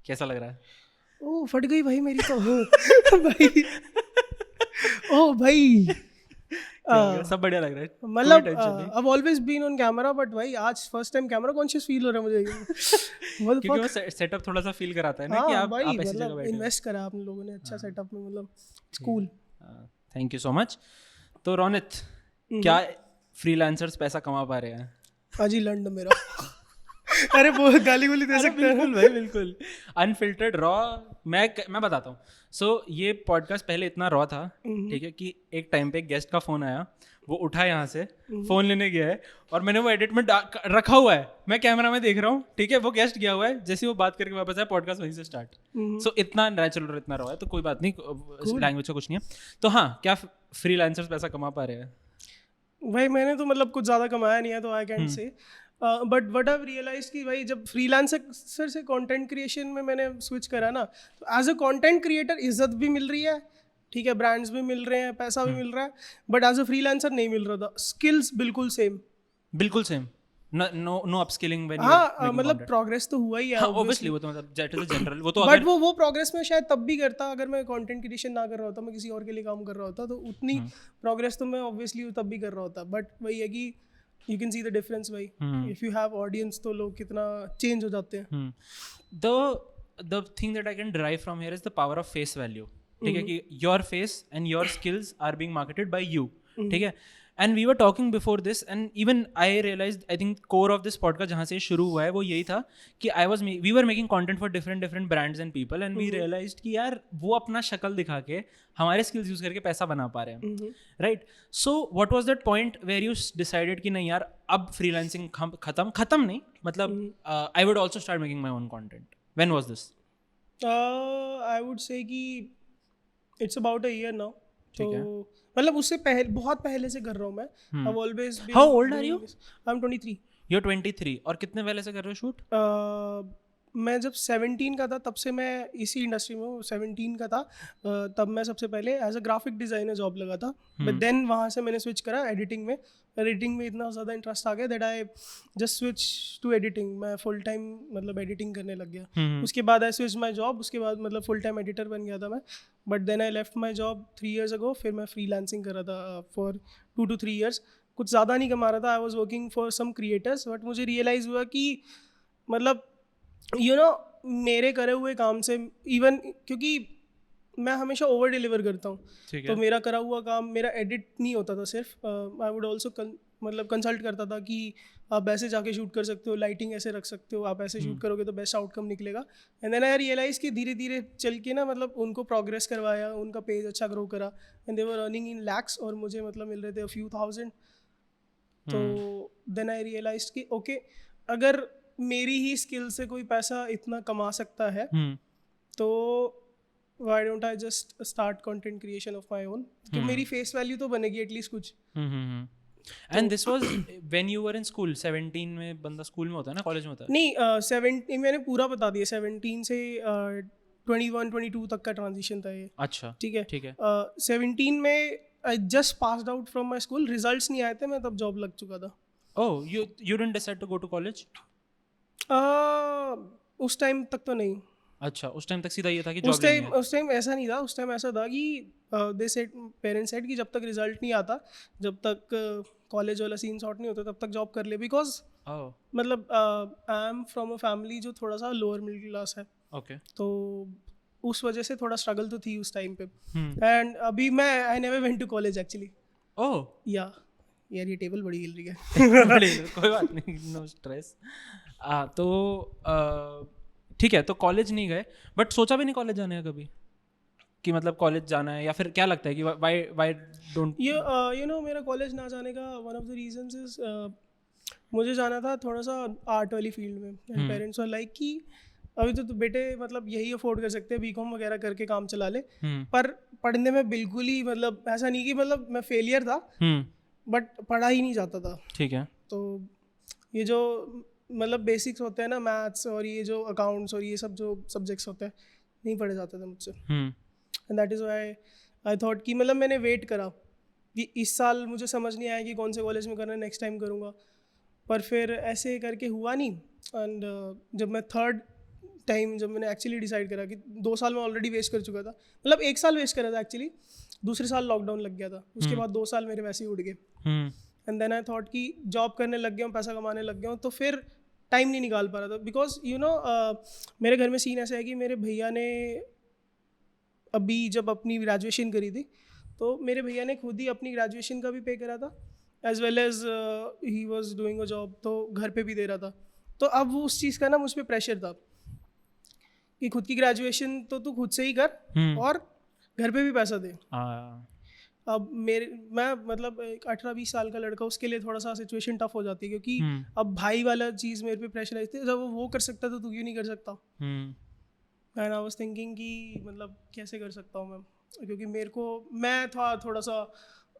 कैसा लग रहा है? ओ फट गई भाई मेरी तो भाई ओ भाई क्या हो गया? सब बढ़िया लग रहा है, कोई मतलब टेंशन नहीं। I've always been on camera but भाई आज first time camera conscious feel हो रहा है मुझे What the क्योंकि वो fuck? सेटअप थोड़ा सा फील कराता है ना कि हाँ आप भाई ऐसी जगह मतलब बैठे हो। इन्वेस्ट करा आपने लोगों ने अच्छा सेटअप में, मतलब it's cool. Thank you so much. तो रोनित, क्या फ्रीलांसर्स पैसा कमा पा रहे हैं? आज ही लंड मेरा अरे वो गाली गुली दे अरे सकते हैं। बिल्कुल भाई, बिल्कुल अनफिल्टर्ड रॉ। मैं बताता हूँ। सो ये पॉडकास्ट पहले इतना रॉ था, ठीक है, कि एक टाइम पे एक गेस्ट का फोन आया, वो उठा यहाँ से, फोन लेने गया है, और मैंने वो एडिट में रखा हुआ है, मैं कैमरा में देख रहा हूँ, ठीक है, वो गेस्ट गया हुआ है, जैसे वो बात करके वापस आया, पॉडकास्ट वहीं से स्टार्ट। सो इतना नेचुरल और इतना रॉ है, तो कोई बात नहीं, लैंग्वेज का कुछ नहीं है। तो हाँ, क्या फ्रीलांसर्स पैसा कमा पा रहे हैं? भाई मैंने तो मतलब कुछ ज़्यादा कमाया नहीं है तो आई कैंट से, बट वट आई रियलाइज कि भाई जब फ्रीलांसर से कंटेंट क्रिएशन में मैंने स्विच करा ना, तो एज अ कंटेंट क्रिएटर इज्जत भी मिल रही है, ठीक है, ब्रांड्स भी मिल रहे हैं, पैसा भी मिल रहा है, बट एज अ फ्रीलांसर नहीं मिल रहा था। स्किल्स बिल्कुल सेम, बिल्कुल same, no upskilling when you are हाँ मेकिंग मतलब कंटेंट। प्रोग्रेस तो हुआ ही है हाँ ऑब्वियसली, ऑब्वियसली, वो तो मतलब दैट इज जनरल, वो तो बट अगर वो प्रोग्रेस में शायद तब भी करता अगर मैं कंटेंट क्रिएशन ना कर रहा होता, मैं किसी और के लिए काम कर रहा होता, तो उतनी प्रोग्रेस तो मैं ऑब्वियसली तब भी कर रहा होता। बट वही है कि you can see the difference भाई, इफ यू हैव ऑडियंस तो लोग कितना चेंज हो जाते हैं। The thing that I can derive from here is the power of face value, ठीक है, कि your face and your skills are being marketed by you, ठीक है। And we were talking before this, and even I realize, I think core of this podcast जहाँ से शुरू हुआ है वो यही था कि we were making content for different brands and people, and we realized कि यार वो अपना शक्ल दिखा के हमारे स्किल्स यूज करके पैसा बना पा रहे हैं, right. So what was that point where you decided कि नहीं यार, अब फ्रीलांसिंग खत्म नहीं, मतलब I would also start making my own content? When was this? I would say कि it's about a year now, ठीक है। तो मतलब उससे पहले, बहुत पहले से कर रहा हूँ मैं। I've always been how old are doing you? this. I'm 23. You 23, और कितने पहले से कर रहे हो शूट? मैं जब 17 का था तब से मैं इसी इंडस्ट्री में हूँ। 17 का था तब मैं सबसे पहले as a graphic designer job लगा था, बट देन वहाँ से मैंने स्विच करा एडिटिंग में। एडिटिंग में इतना ज़्यादा इंटरेस्ट आ गया that I just switch to editing. मैं फुल टाइम मतलब एडिटिंग करने लग गया। उसके बाद आई स्विच माई जॉब, उसके बाद मतलब फुल टाइम एडिटर बन गया था मैं। But then I left my job 3 years ago। फिर मैं फ्रीलांसिंग कर रहा था फॉर 2 to 3 years। कुछ ज़्यादा नहीं कमा रहा था, I was working for some creators, but मुझे रियलाइज़ हुआ कि मतलब मेरे करे हुए काम से इवन, क्योंकि मैं हमेशा ओवर डिलीवर करता हूँ, तो मेरा करा हुआ काम मेरा एडिट नहीं होता था सिर्फ। आई वुड ऑल्सो मतलब कंसल्ट करता था कि आप ऐसे जाके शूट कर सकते हो, लाइटिंग ऐसे रख सकते हो, आप ऐसे शूट करोगे तो बेस्ट आउटकम निकलेगा। एंड देन आई रियलाइज़ कि धीरे धीरे चल के ना मतलब उनको प्रोग्रेस करवाया, उनका पेज अच्छा ग्रो करा, and they were earning in lakhs, और मुझे मतलब मिल रहे थे a few thousand। तो देन आई रियलाइज कि ओके, अगर मेरी ही स्किल से कोई पैसा इतना कमा सकता है, तो why don't I just start content creation of my own, कि मेरी फेस वैल्यू तो बनेगी एटलीस्ट कुछ। And this was when you were in school? 17 में बंदा स्कूल में होता है ना, कॉलेज में होता है? नहीं 17 मैंने पूरा बता दिया, 17 से 21-22 तक का ट्रांजिशन था ये। अच्छा, ठीक है, ठीक है। 17 में I just passed out from my school, results नहीं आए थे, मैं तब जॉब लग चुका था। Oh, you didn't decide to go to college? उस टाइम तक तो नहीं। अच्छा, उस टाइम तक सीधा ये था कि जॉब लेनी है? उस टाइम ऐसा नहीं था। उस टाइम ऐसा था कि दे सेड, पेरेंट्स सेड कि जब तक रिजल्ट नहीं आता, जब तक कॉलेज वाला सीन सॉर्ट नहीं होता, तब तक जॉब कर ले। बिकॉज मतलब I am from a family जो थोड़ा सा लोअर मिडिल क्लास है, ओके। तो उस वजह से थोड़ा स्ट्रगल तो थी उस टाइम पे। एंड अभी मैं I never went to college actually. Oh यार ये टेबल बड़ी हिल रही है कोई बात नहीं, नो स्ट्रेस। तो ठीक है, तो कॉलेज नहीं गए, बट सोचा भी नहीं कॉलेज जाने का कभी, कि मतलब कॉलेज जाना है? या फिर क्या लगता है कि व्हाई डोंट यू नो, मेरा कॉलेज ना जाने का one of the reasons is मुझे जाना था थोड़ा सा आर्ट वाली फील्ड में, एंड पेरेंट्स वर लाइक कि अभी तो बेटे मतलब यही अफोर्ड कर सकते हैं, बीकॉम वगैरह करके काम चला ले। पर पढ़ने में बिल्कुल ही मतलब ऐसा नहीं कि मतलब मैं फेलियर था, बट पढ़ा ही नहीं जाता था। ठीक है। तो ये जो मतलब बेसिक्स होते हैं ना, मैथ्स और ये जो अकाउंट्स और ये सब जो सब्जेक्ट्स होते हैं, नहीं पढ़े जाते थे मुझसे। And that is why I thought कि मतलब मैंने वेट करा कि इस साल मुझे समझ नहीं आया कि कौन से कॉलेज में करना है, नेक्स्ट टाइम करूँगा। पर फिर ऐसे करके हुआ नहीं। एंड जब मैं टाइम जब मैंने एक्चुअली डिसाइड करा कि 2 साल में ऑलरेडी वेस्ट कर चुका था, मतलब 1 साल वेस्ट करा था एक्चुअली, दूसरे साल लॉकडाउन लग गया था, उसके बाद 2 साल मेरे वैसे ही उड़ गए। एंड देन आई थॉट कि जॉब करने लग गया हूँ, पैसा कमाने लग गया हूँ, तो फिर टाइम नहीं निकाल पा रहा था। बिकॉज यू नो मेरे घर में सीन ऐसा है कि मेरे भैया ने अभी जब अपनी ग्रेजुएशन करी थी, तो मेरे भैया ने खुद ही अपनी ग्रेजुएशन का भी पे करा था, as well as he was doing a job, तो घर पे भी दे रहा था। तो अब वो उस चीज़ का ना मुझ पर प्रेशर था कि खुद की ग्रेजुएशन तो तू खुद से ही कर और घर पे भी पैसा दे। अब मैं मतलब एक 18-20 साल का लड़का, उसके लिए थोड़ा सा सिचुएशन टफ हो जाती है, क्योंकि अब भाई वाला चीज़ मेरे पे प्रेशराइज थी, जब वो कर सकता तो तू क्यों नहीं कर सकता। एंड आई वाज थिंकिंग कि मतलब कैसे कर सकता हूँ मैं, क्योंकि मैं था थोड़ा सा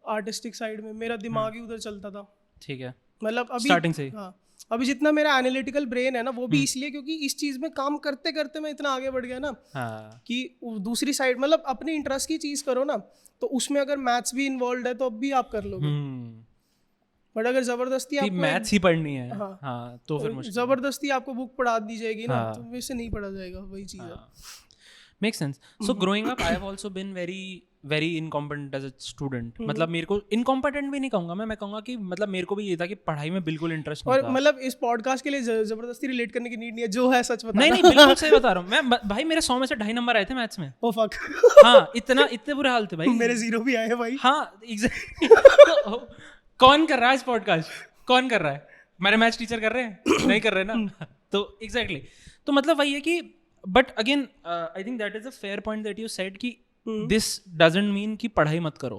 आर्टिस्टिक साइड में, मेरा दिमाग ही उधर चलता था। ठीक है, मतलब अभी स्टार्टिंग से। हाँ, अभी जितना मेरा एनालिटिकल ब्रेन है ना, वो भी इसलिए क्योंकि इस चीज़ में काम करते करते मैं इतना आगे बढ़ गया ना, कि दूसरी साइड मतलब अपनी इंटरेस्ट की चीज़ करो ना, तो उसमें अगर मैथ्स भी इन्वॉल्व है तो अब भी आप कर लोगे। बट अगर जबरदस्ती आपको मैथ्स ही पढ़नी है, हाँ, तो फिर मुश्किल, जबरदस्ती आपको बुक पढ़ा दी जाएगी ना, तो वैसे नहीं पढ़ा जाएगा, वही चीज़ है। Makes sense. So growing up, I have also been very incompetent as a student. मतलब मेरे को incompetent भी नहीं कहूँगा मैं कहूँगा कि मतलब मेरे को भी ये था कि पढ़ाई में बिल्कुल इंटरेस्ट नहीं था। और मतलब इस पॉडकास्ट के लिए जबरदस्ती रिलेट करने की नीड नहीं है, जो है सच बता। नहीं बिल्कुल सही बता रहा हूँ मैं भाई, मेरे 100 में से 2.5 नंबर आए थे मैथ्स में। Oh fuck. हाँ, इतने बुरे हाल थे भाई। मेरे 0 भी आए हैं भाई। हाँ एग्जैक्टली। कौन कर रहा है इस पॉडकास्ट, कौन कर रहा है? मेरे मैथ्स टीचर कर रहे हैं? नहीं कर रहे ना। तो एग्जैक्टली, तो मतलब वही है कि but again I think that is a fair point that you said कि दिस डजंट मीन कि पढ़ाई मत करो।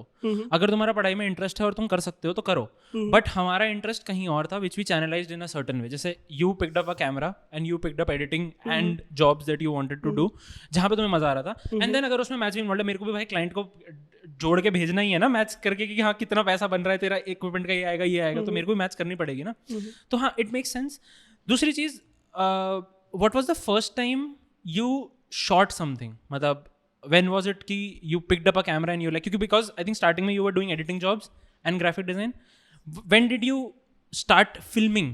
अगर तुम्हारा पढ़ाई में इंटरेस्ट है और तुम कर सकते हो तो करो, बट हमारा इंटरेस्ट कहीं और था, which we channelised in a certain way. जैसे you picked up a camera and you picked up editing and jobs that you wanted to do, जहाँ पे तुम्हें मजा आ रहा था। एंड देन अगर उसमें मैथ्स भी इन्वॉल्व है, मेरे को भी भाई क्लाइंट को जोड़ के भेजना ही है ना मैथ्स करके कि हाँ कितना पैसा बन रहा है तेरा, इक्विपमेंट का ये आएगा, तो मेरे को भी मैथ्स करनी पड़ेगी ना। तो हाँ, इट मेक्स सेंस। दूसरी चीज, what was the first time you shot something? मतलब when was it कि you picked up a camera and you like, क्योंकि because I think starting में you were doing editing jobs and graphic design. When did you start filming?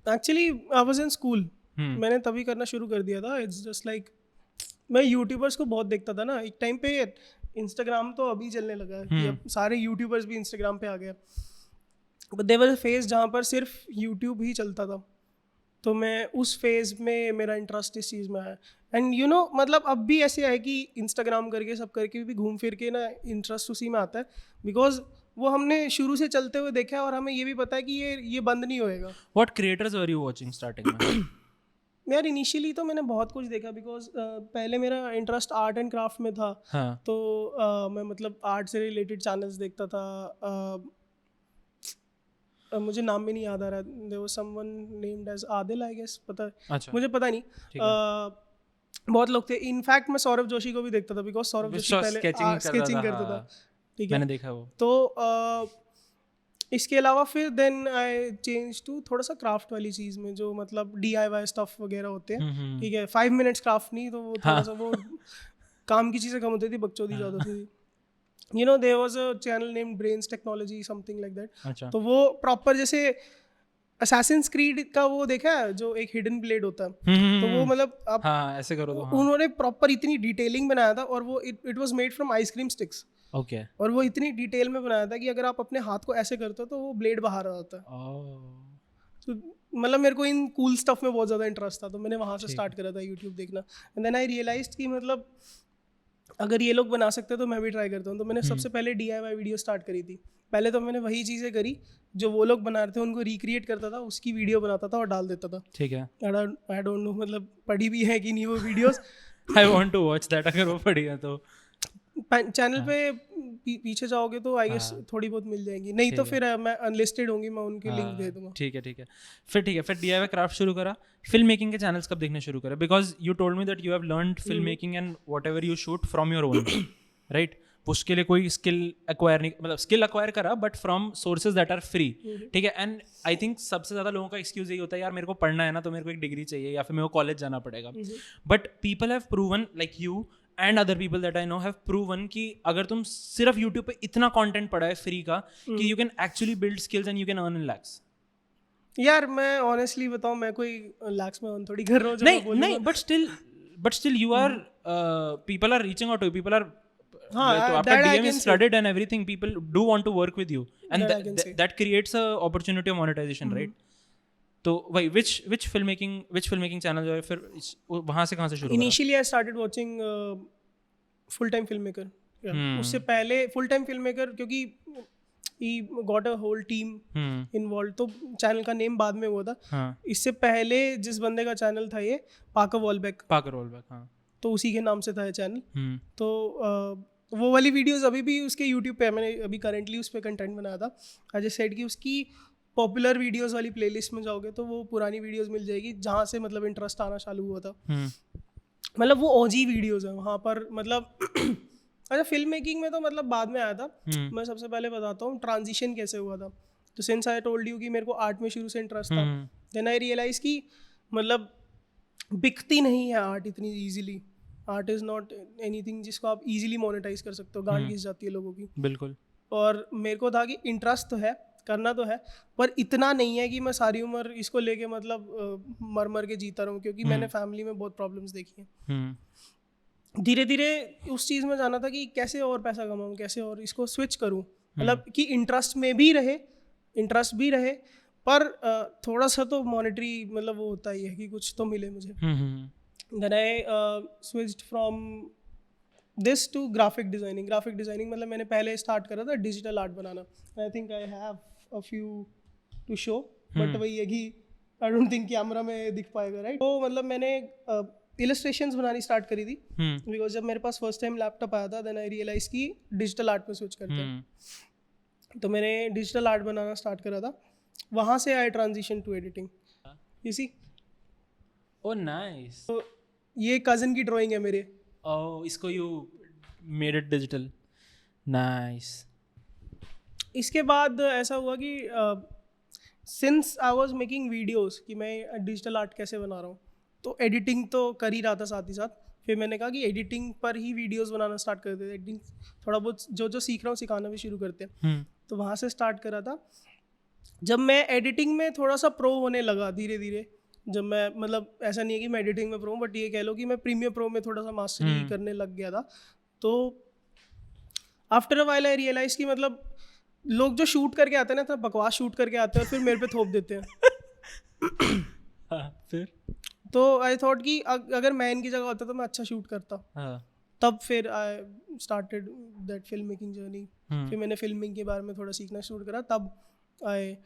Actually I was in school. मैंने तभी करना शुरू कर दिया था. It's just like मैं यूट्यूबर्स को बहुत देखता था ना एक टाइम पे. इंस्टाग्राम तो अभी चलने लगा है कि अब सारे यूट्यूबर्स भी इंस्टाग्राम पे आ गए. But there was a phase जहाँ पर सिर्फ यूट्यूब ही चलता था, तो मैं उस फेज़ में मेरा इंटरेस्ट इस चीज़ में आया. एंड यू नो मतलब अब भी ऐसे है कि इंस्टाग्राम करके सब करके भी घूम फिर के ना इंटरेस्ट उसी में आता है, बिकॉज वो हमने शुरू से चलते हुए देखा है और हमें ये भी पता है कि ये बंद नहीं होएगा. What creators were you watching starting में? यार इनिशियली तो मैंने बहुत कुछ देखा, बिकॉज पहले मेरा इंटरेस्ट आर्ट एंड क्राफ्ट में था. हाँ. तो मैं मतलब आर्ट से रिलेटेड चैनल्स देखता था. मुझे नाम भी नहीं याद आ रहा. There was someone named as Adil, I guess. पता है? अच्छा. मुझे पता नहीं. बहुत लोग थे. इनफैक्ट मैं सौरभ जोशी को भी देखता था, बिकॉज सौरभ जोशी पहले स्केचिंग करता था. ठीक है, मैंने देखा वो. तो इसके अलावा फिर देन आई चेंज टू थोड़ा सा क्राफ्ट वाली चीज़ में, जो मतलब DIY स्टफ वगैरह होते हैं. ठीक है, 5 मिनट्स क्राफ्ट नहीं, तो वो थोड़ा सा वो काम की चीज़ें कम होती थी, बकचोदी ज़्यादा होती थी. You know, there was a channel named Brains Technology, something like that. अच्छा. तो वो प्रॉपर जैसे Assassin's Creed का वो देखा है जो एक हिडन ब्लेड होता है. तो वो मतलब आप हाँ, ऐसे करो तो हाँ. उन्होंने प्रॉपर इतनी डिटेलिंग बनाया था, और वो it was made from ice cream sticks. Okay. और वो इतनी डिटेल में बनाया था कि अगर आप अपने हाथ को ऐसे करते हो तो वो ब्लेड बाहर आ जाता है. तो मतलब मेरे को इन कूल स्टफ में बहुत ज़्यादा इंटरेस्ट था, तो मैंने वहाँ से स्टार्ट करा था यूट्यूब देखना. एंड देन आई रियलाइज्ड कि मतलब अगर ये लोग बना सकते हैं तो मैं भी ट्राई करता हूँ. तो मैंने सबसे पहले DIY वीडियो स्टार्ट करी थी. पहले तो मैंने वही चीज़ें करी जो वो लोग बना रहे थे, उनको रिक्रिएट करता था, उसकी वीडियो बनाता था और डाल देता था. ठीक है. आई डोंट नो मतलब पढ़ी भी है कि नहीं वो videos. I want to watch that. अगर वो पढ़ी है तो चैनल पे पीछे जाओगे तो आई गेस थोड़ी बहुत मिल जाएंगी. नहीं तो फिर मैं अनलिस्टेड होंगी, मैं उनकी लिंक दे दूंगा. ठीक है. फिर DIY क्राफ्ट शुरू करा. फिल्म मेकिंग के चैनल्स कब देखने शुरू करा? Because you told me that you have learned film making and whatever you shoot from your own, right? उसके लिए कोई स्किल एक्वायर नहीं, मतलब स्किल एक्वायर करा but from sources that are free. ठीक है. एंड आई थिंक सबसे ज़्यादा लोगों का एक्सक्यूज यही होता है, यार मेरे को पढ़ना है ना, तो मेरे को एक डिग्री चाहिए या फिर मेरे को कॉलेज जाना पड़ेगा. But people have proven, like you and other people that I know have proven कि अगर तुम सिर्फ यूट्यूब पे इतना कंटेंट पढ़ा है फ्री का कि you can actually build skills and you can earn in lakhs. यार मैं ऑनेस्टली बताऊं, मैं कोई लैक्स में अर्न थोड़ी कर रहा हूं. नहीं but still but still you are people are reaching out to you, people are हाँ, तो आपका that I DM can is say. flooded and everything, people do want to work with you and That I can say. that creates a opportunity of monetization, right? तो वही which filmmaking channel जो है फिर वहाँ से कहाँ से शुरू करा? Initially I started watching full time filmmaker. उससे पहले full time filmmaker क्योंकि he got a whole team involved, तो चैनल का नेम बाद में हुआ था. हाँ, इससे पहले जिस बंदे का चैनल था ये पाकर वॉलबैक, हाँ. तो उसी के नाम से था ये चैनल. तो वो वाली वीडियोस अभी भी उसके यूट्यूब पे है, मैंने अभी करंटली उस पर कंटेंट बनाया था. आई जस्ट सेड कि उसकी पॉपुलर वीडियोस वाली प्लेलिस्ट में जाओगे तो वो पुरानी वीडियोस मिल जाएगी जहाँ से मतलब इंटरेस्ट आना चालू हुआ था. मतलब वो ओजी वीडियोस है वहाँ पर. मतलब अच्छा फिल्म मेकिंग में तो मतलब बाद में आया था. मैं सबसे पहले बताता हूँ ट्रांजिशन कैसे हुआ था. तो सिंस आई टोल्ड यू कि मेरे को आर्ट में शुरू से इंटरेस्ट था, देन आई रियलाइज कि मतलब बिकती नहीं है आर्ट इतनी easily. Art is not anything जिसको आप इजीली मोनेटाइज कर सकते हो. गांड घिस जाती है लोगों की. बिल्कुल. और मेरे को था कि इंटरेस्ट तो है, करना तो है, पर इतना नहीं है कि मैं सारी उम्र इसको लेके मतलब मर मर के जीता रहूँ, क्योंकि मैंने फैमिली में बहुत प्रॉब्लम्स देखी हैं. धीरे धीरे उस चीज़ में जाना था कि कैसे और पैसा कमाऊँ, कैसे और इसको स्विच करूँ. मतलब कि इंटरेस्ट में भी रहे, इंटरेस्ट भी रहे, पर थोड़ा सा तो मॉनेटरी मतलब वो होता ही है कि कुछ तो मिले मुझे. Then I switched from this to graphic designing. Graphic designing मतलब मैंने पहले स्टार्ट करा था digital art banana. I think I have a few to show, but वही है कि I don't think कैमरा में दिख पाएगा, right? तो मतलब मैंने illustrations बनानी स्टार्ट करी थी, because जब मेरे पास फर्स्ट टाइम लैपटॉप आया था, then I realized कि डिजिटल आर्ट में स्विच करते हैं. तो मैंने डिजिटल आर्ट बनाना स्टार्ट करा था. वहाँ से I transition to editing. You see? Oh nice. तो ये कज़न की ड्राइंग है मेरे. Oh, इसको you made it digital. Nice. इसके बाद ऐसा हुआ कि since I was making videos कि मैं डिजिटल आर्ट कैसे बना रहा हूँ, तो एडिटिंग तो कर ही रहा था साथ ही साथ. फिर मैंने कहा कि एडिटिंग पर ही वीडियोस बनाना स्टार्ट कर देते. एडिटिंग थोड़ा बहुत जो सीख रहा हूँ सिखाना भी शुरू करते हैं. तो वहाँ से स्टार्ट करा था. जब मैं एडिटिंग में थोड़ा सा प्रो होने लगा धीरे धीरे, जब मैं मतलब ऐसा नहीं है कि मैं एडिटिंग में प्रो हूँ, बट ये कह लो कि मैं प्रीमियर प्रो में थोड़ा सा मास्टरी करने लग गया था. तो after a while I realize कि मतलब लोग जो शूट करके आते हैं ना, इतना बकवास शूट करके आते हैं और फिर मेरे पे थोप देते हैं. फिर तो आई थॉट कि अगर मैं इनकी जगह होता तो मैं अच्छा शूट करता. तब फिर I started that film making journey. फिर मैंने फिल्मिंग के बारे में थोड़ा सीखना शुरू करा. तब I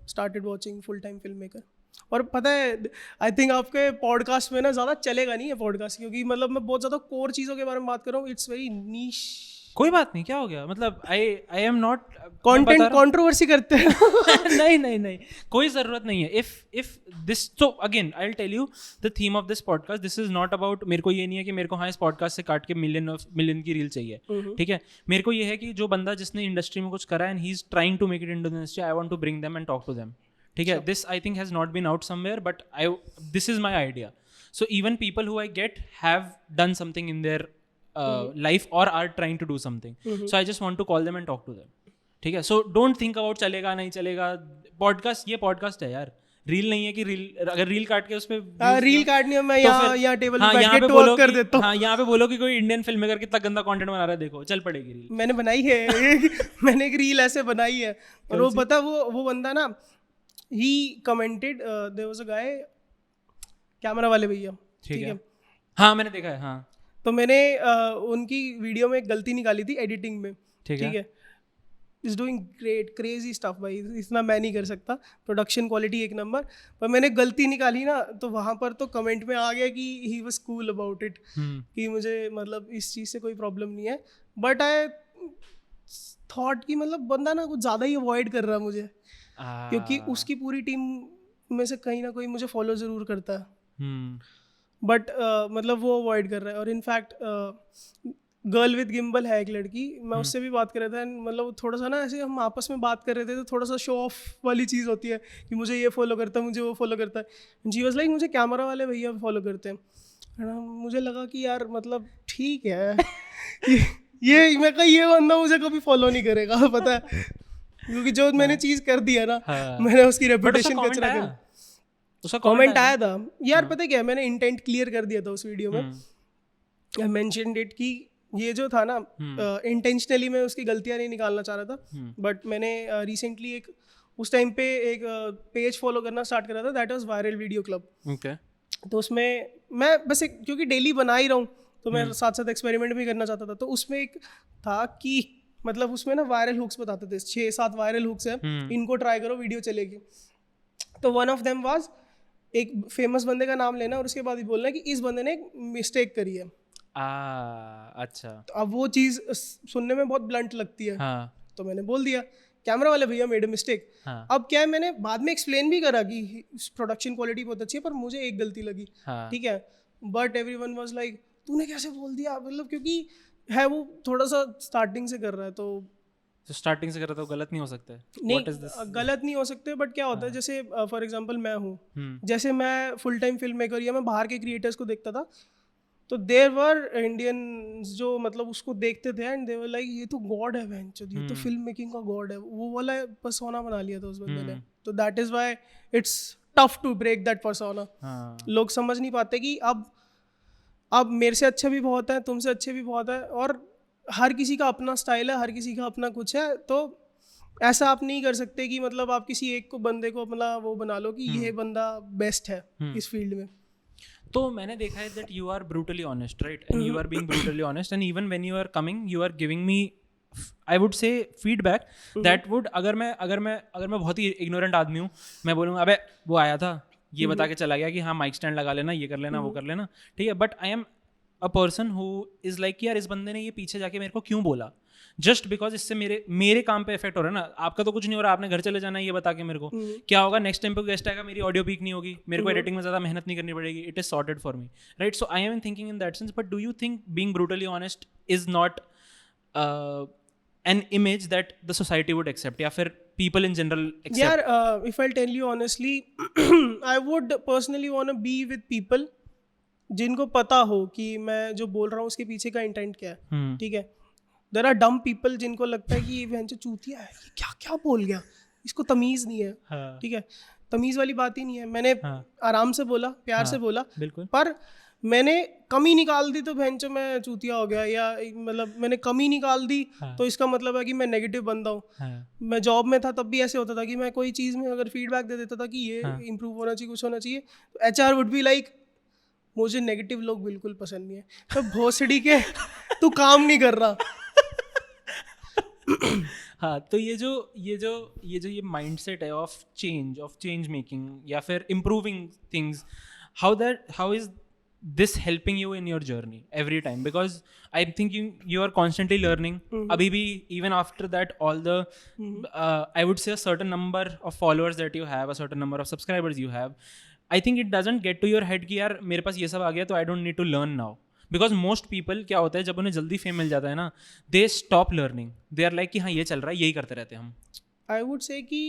started watching full time film maker. और पता है आई थिंक आपके पॉडकास्ट में ना ज़्यादा चलेगा नहीं है पॉडकास्ट, क्योंकि मतलब मैं बहुत ज़्यादा कोर चीज़ों के बारे में बात कर रहा हूँ. It's very niche. कोई बात नहीं, क्या हो गया, मतलब I am not content controversy करते हैं. नहीं, कोई ज़रूरत नहीं है. If this, so again I will tell you the theme of this podcast. This is not about, मेरे को ये नहीं है कि मेरे को हाँ इस पॉडकास्ट से काट के मिलियन की रील चाहिए, ठीक है. मेरे को ये है कि जो बंदा जिसने इंडस्ट्री में कुछ करा and he is trying to make it into the industry, I want to bring them and talk to them, ठीक है. This I think has not been out somewhere, but this is my idea. So even people who I get have done something in their life or are trying to do something. So I just want to call them and talk to them, ठीक है. So don't think about चलेगा नहीं चलेगा. Podcast, ये podcast है यार, reel नहीं है कि रील अगर रील काट के उसपे रील काटनी है, मैं यहाँ टेबल पे बैठ के बोलो कर देता हूँ. हाँ, यहाँ पे बोलो कि कोई इंडियन फिल्म मेकर कितना गंदा कंटेंट बना रहा है, देखो चल पड़ेगी रील. मैंने बनाई है. मैंने एक रील ऐसे बनाई है, और वो पता वो बंदा ना, he commented, there was a guy, camera वाले भैया, ठीक है. हाँ मैंने देखा है. हाँ, तो मैंने उनकी वीडियो में एक गलती निकाली थी एडिटिंग में, ठीक है. Is doing great crazy stuff भाई, इतना मैं नहीं कर सकता, प्रोडक्शन क्वालिटी एक नंबर. पर मैंने गलती निकाली ना, तो वहाँ पर तो कमेंट में आ गया कि he was cool about it, कि मुझे मतलब इस चीज़ से कोई प्रॉब्लम नहीं है. बट आई थॉट कि मतलब बंदा ना कुछ ज़्यादा ही अवॉइड कर रहा है मुझे, क्योंकि उसकी पूरी टीम में से कहीं ना कोई मुझे फॉलो ज़रूर करता है, बट मतलब वो अवॉइड कर रहा है. और इनफैक्ट गर्ल विद गिम्बल है एक लड़की, मैं उससे भी बात कर रहा था. मतलब थोड़ा सा ना ऐसे हम आपस में बात कर रहे थे, तो थोड़ा सा शो ऑफ वाली चीज़ होती है कि मुझे ये फॉलो करता है, मुझे वो फॉलो करता है. जी वाज लाइक मुझे कैमरा वाले भैया फॉलो करते हैं. मुझे लगा कि यार मतलब ठीक है, ये मैं कहा ये बंदा मुझे कभी फॉलो नहीं करेगा, पता है, क्योंकि जो मैंने चीज़ कर दी है ना, मैंने उसकी रेपुटेशन कचरा कर. उसका कमेंट आया था यार, पता है क्या, मैंने इंटेंट क्लियर कर दिया था उस वीडियो में। आई मेंशन्ड इट कि ये जो था ना, इंटेंशनली मैं उसकी गलतियां नहीं निकालना चाह रहा था, बट मैंने रिसेंटली एक उस टाइम पे एक पेज फॉलो करना स्टार्ट करा था, that was viral video club. Okay. तो उसमें मैं बस एक, क्योंकि डेली बना ही रहा हूँ तो मैं साथ साथ एक्सपेरिमेंट भी करना चाहता था। तो उसमें एक था कि मतलब उसमें ना वायरल हुक्स बताते थे, 6-7 वायरल हुक्स हैं, इनको ट्राई करो वीडियो चलेगी। तो वन ऑफ देम वाज एक फेमस बंदे का नाम लेना और उसके बाद ही बोलना कि इस बंदे ने एक मिस्टेक करी है। अच्छा। तो अब वो चीज़ सुनने में बहुत ब्लंट लगती है, हाँ तो मैंने बोल दिया कैमरा वाले भैया मेड अ मिस्टेक। हाँ अब क्या है, मैंने बाद में एक्सप्लेन भी करा कि प्रोडक्शन क्वालिटी बहुत अच्छी है पर मुझे एक गलती लगी, हाँ ठीक है, बट एवरीवन वाज लाइक तूने कैसे बोल दिया, मतलब क्योंकि है वो थोड़ा सा स्टार्टिंग से कर रहा है तो तो स्टार्टिंग से कर रहा था, गलत नहीं हो सकता है? What is this? नहीं गलत नहीं हो सकते, बट क्या होता है जैसे फॉर एग्जांपल मैं हूँ, हम्म जैसे मैं फुल टाइम फिल्म मेकर या मैं बाहर के क्रिएटर्स को देखता था, तो देयर वर इंडियंस जो मतलब उसको देखते थे एंड दे वर लाइक ये तो गॉड है वेंचर, ये तो फिल्म मेकिंग का गॉड है, वो वाला पर्सोना बना लिया था उस बंदे ने। तो that is why it's tough to break that persona. हाँ लोग समझ नहीं पाते कि अब मेरे से अच्छे भी बहुत है, तुमसे अच्छे भी बहुत है, और हर किसी का अपना स्टाइल है, हर किसी का अपना कुछ है। तो ऐसा आप नहीं कर सकते कि मतलब आप किसी एक को बंदे को अपना वो बना लो कि ये बंदा बेस्ट है इस फील्ड में। तो मैंने देखा है that you are brutally honest, right? And you are being brutally honest, and even when you are coming, you are giving me, I would say, feedback that would, अगर मैं बहुत ही ignorant आदमी हूँ, मैं बोलूँगा अबे वो आया था, ये बता के चला गया कि हाँ माइक स्टैंड लगा लेना, ये कर लेना, वो कर लेना, ठीक है, but I am a person who is like कि यार इस बंदे ने ये पीछे जाके मेरे को क्यों बोला, जस्ट बिकॉज इससे मेरे काम पे इफेक्ट हो रहा है ना। आपका तो कुछ नहीं हो रहा, आपने घर चले जाना है, ये बता के मेरे को क्या होगा, नेक्स्ट टाइम पे गेस्ट आएगा, मेरी ऑडियो पीक नहीं होगी, मेरे को एडिटिंग में ज़्यादा मेहनत नहीं करनी पड़ेगी, it is sorted for me, right? So I am thinking in that sense, but do you think being brutally honest is not an image that the society would accept, या फिर people in general accept? यार if I'll tell you honestly, I would personally want to be with people जिनको पता हो कि मैं जो बोल रहा हूँ उसके पीछे का इंटेंट क्या है, ठीक है। देयर आर डम पीपल जिनको लगता है कि ये भैंचो चूतिया है, ये क्या क्या बोल गया, इसको तमीज़ नहीं है, ठीक है। तमीज़ वाली बात ही नहीं है, मैंने आराम से बोला, प्यार से बोला, बिल्कुल, पर मैंने कमी निकाल दी तो भैंचो मैं चूतिया हो गया, या मतलब मैंने कमी निकाल दी तो इसका मतलब है कि मैं नेगेटिव बंदा हूँ। मैं जॉब में था तब भी ऐसे होता था कि मैं कोई चीज़ में अगर फीडबैक दे देता था कि ये इम्प्रूव होना चाहिए, कुछ होना चाहिए, तो HR वुड बी लाइक मुझे नेगेटिव लोग बिल्कुल पसंद नहीं है, तो भोसड़ी के तू काम नहीं कर रहा। हाँ, तो ये माइंडसेट है ऑफ चेंज मेकिंग या फिर improving things, how is this helping you in your journey every time? Because I'm thinking you are constantly learning. Abhi bhi, even after that, all the I would say a certain number of followers that you have, a certain number of subscribers you have, I think it doesn't get to your head कि यार मेरे पास ये सब आ गया तो I don't need to learn now. Because most people क्या होता है, जब उन्हें जल्दी फेम मिल जाता है ना, they stop learning, they are like कि हाँ ये चल रहा है, यही करते रहते हैं हम। आई वुड से कि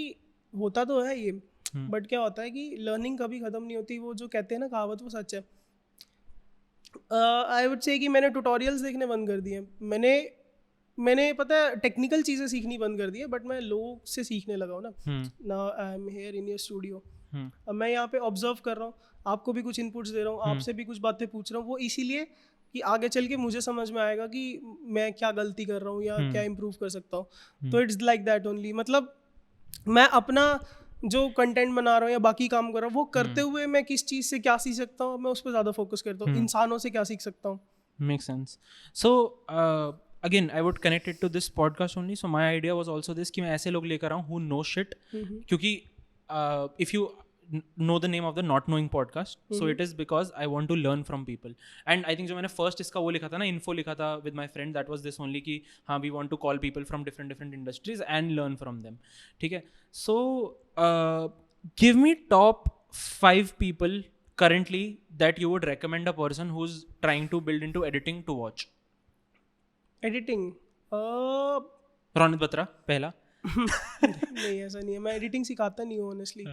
होता तो है ये, बट क्या होता है कि लर्निंग कभी ख़त्म नहीं होती, वो जो कहते हैं ना कहावत, वो सच है। आई वुड से कि मैंने ट्यूटोरियल्स देखने बंद कर दिए, मैंने पता है टेक्निकल चीज़ें सीखनी बंद कर दी है, बट मैं लोग से सीखने लगा हूँ ना। Now I am here in your studio, अब मैं यहाँ पे ऑब्जर्व कर रहा हूँ, आपको भी कुछ इनपुट्स दे रहा हूँ, आपसे भी कुछ बातें पूछ रहा हूँ, वो इसीलिए कि आगे चल के मुझे समझ में आएगा कि मैं क्या गलती कर रहा हूँ या क्या इम्प्रूव कर सकता हूँ। तो इट्स लाइक दैट ओनली, मतलब मैं अपना जो कंटेंट बना रहा हूँ या बाकी काम कर रहा हूँ, वो करते हुए मैं किस चीज़ से क्या सीख सकता हूँ, मैं उस पर ज़्यादा फोकस करता हूँ, इंसानों से क्या सीख सकता हूँ। Make sense. So again I would connect it to this podcast only. So my idea was also this कि मैं ऐसे लोग लेकर आऊँ who know shit, क्योंकि if you know the name of the Not Knowing podcast, so it is because I want to learn from people. And I think जो मैंने first इसका वो लिखा था ना, info लिखा था with my friend, that was this only कि हाँ we want to call people from different industries and learn from them, ठीक है। So give me top 5 people currently that you would recommend a person who's trying to build into editing to watch. Editing Ronit Batra पहला। नहीं ऐसा नहीं है, मैं editing सिखाता नहीं हूँ ऑनेस्टली।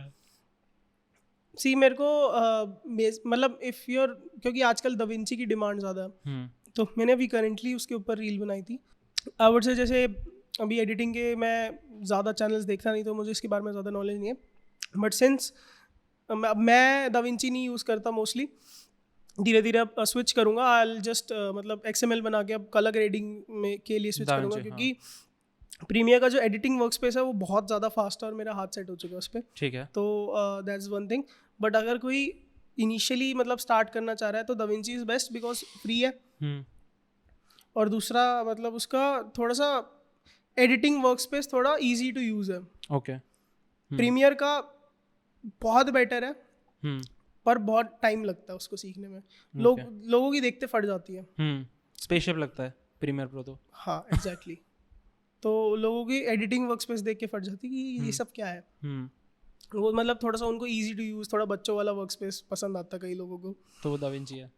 सी मेरे को मतलब इफ़ यूर, क्योंकि आजकल दा विंची की डिमांड ज़्यादा है, तो मैंने अभी करेंटली उसके ऊपर रील बनाई थी। आई वुड से जैसे अभी एडिटिंग के मैं ज़्यादा चैनल्स देखता नहीं तो मुझे इसके बारे में ज़्यादा नॉलेज नहीं है, बट सिंस मैं दाविंची नहीं यूज़ करता मोस्टली, धीरे धीरे अब स्विच करूँगा। आई जस्ट मतलब XML बना के अब कलर ग्रेडिंग में के लिए स्विच करूँगा, DaVinci, क्योंकि प्रीमियर का जो एडिटिंग वर्क स्पेस है वो बहुत ज़्यादा फास्ट है और मेरा हाथ सेट हो चुका है उस पर। ठीक है। तो दैट्स वन थिंग। बट अगर कोई इनिशियली मतलब स्टार्ट करना चाह रहा है तो Da Vinci is best because free है, और दूसरा मतलब उसका थोड़ा सा एडिटिंग वर्क स्पेस थोड़ा ईजी टू यूज़ है। ओके। प्रीमियर का बहुत बेटर है, हम्म। पर बहुत टाइम लगता है उसको सीखने में। लोगों की देखते फट जाती है। स्पेसशिप लगता है प्रीमियर प्रो तो। हाँ एग्जैक्टली। तो लोगों की एडिटिंग वर्क स्पेस देख के फट जाती है कि ये सब क्या है। वो मतलब थोड़ा सा उनको इजी टू यूज़, थोड़ा बच्चों वाला वर्क स्पेस पसंद आता है कई लोगों को। तो वो दाविंची है।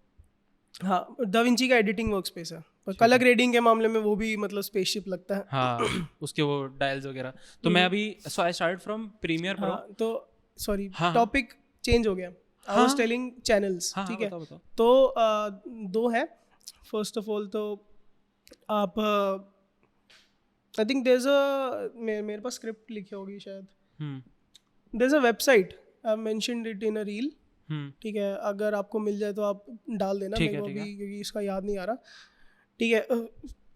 हाँ, दाविंची का एडिटिंग वर्क स्पेस है, पर कलर ग्रेडिंग के मामले में वो भी मतलब स्पेसशिप लगता है। हाँ, उसके वो डायल्स वगैरह। तो मैं अभी I start from Premiere Pro. हाँ, तो सॉरी हाँ, टॉपिक चेंज हो गया। आई वाज टेलिंग चैनल्स, ठीक है। बताओ। तो दो है। फर्स्ट ऑफ ऑल तो आप I think there is a, मेरे पास स्क्रिप्ट लिखी होगी शायद। There is a website, I mentioned it in a reel, ठीक है। अगर आपको मिल जाए तो आप डाल देना, मेरे को अभी क्योंकि इसका याद नहीं आ रहा, ठीक है।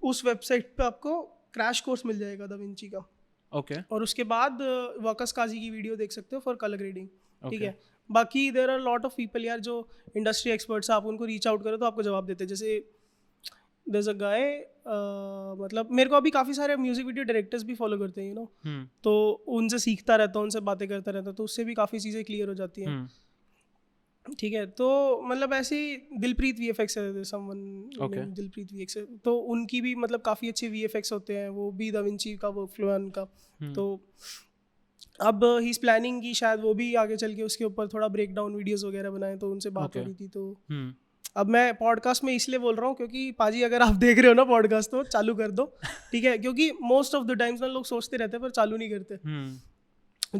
उस वेबसाइट पे आपको क्रैश कोर्स मिल जाएगा दाविंची का। ओके। और उसके बाद वकस काजी की वीडियो देख सकते हो फॉर कलर ग्रेडिंग, ठीक है। बाकी there are lot of people यार जो इंडस्ट्री एक्सपर्ट्स हैं, आप उनको रीच आउट करो तो आपको जवाब देते हैं। जैसे देयर इज अ गाय, मतलब मेरे को अभी काफ़ी सारे म्यूजिक वीडियो डायरेक्टर्स भी फॉलो करते हैं, यू नो। तो उनसे सीखता रहता हूँ, उनसे बातें करता रहता हूँ, तो उससे भी काफ़ी चीज़ें क्लियर हो जाती हैं, ठीक है। तो मतलब ऐसे ही दिलप्रीत VFX है, समवन नेम दिलप्रीत VFX, तो उनकी भी मतलब काफ़ी अच्छे VFX होते हैं, वो भी दाविंची का वर्कफ्लो है उनका। तो अब ही इज़ प्लानिंग कि शायद वो भी आगे चल के उसके ऊपर थोड़ा ब्रेक डाउन वीडियोज़ वगैरह बनाए, तो उनसे बात हो रही थी। तो अब मैं पॉडकास्ट में इसलिए बोल रहा हूँ क्योंकि पाजी अगर आप देख रहे हो ना पॉडकास्ट तो चालू कर दो, ठीक है। क्योंकि मोस्ट ऑफ द टाइम्स ना लोग सोचते रहते हैं पर चालू नहीं करते।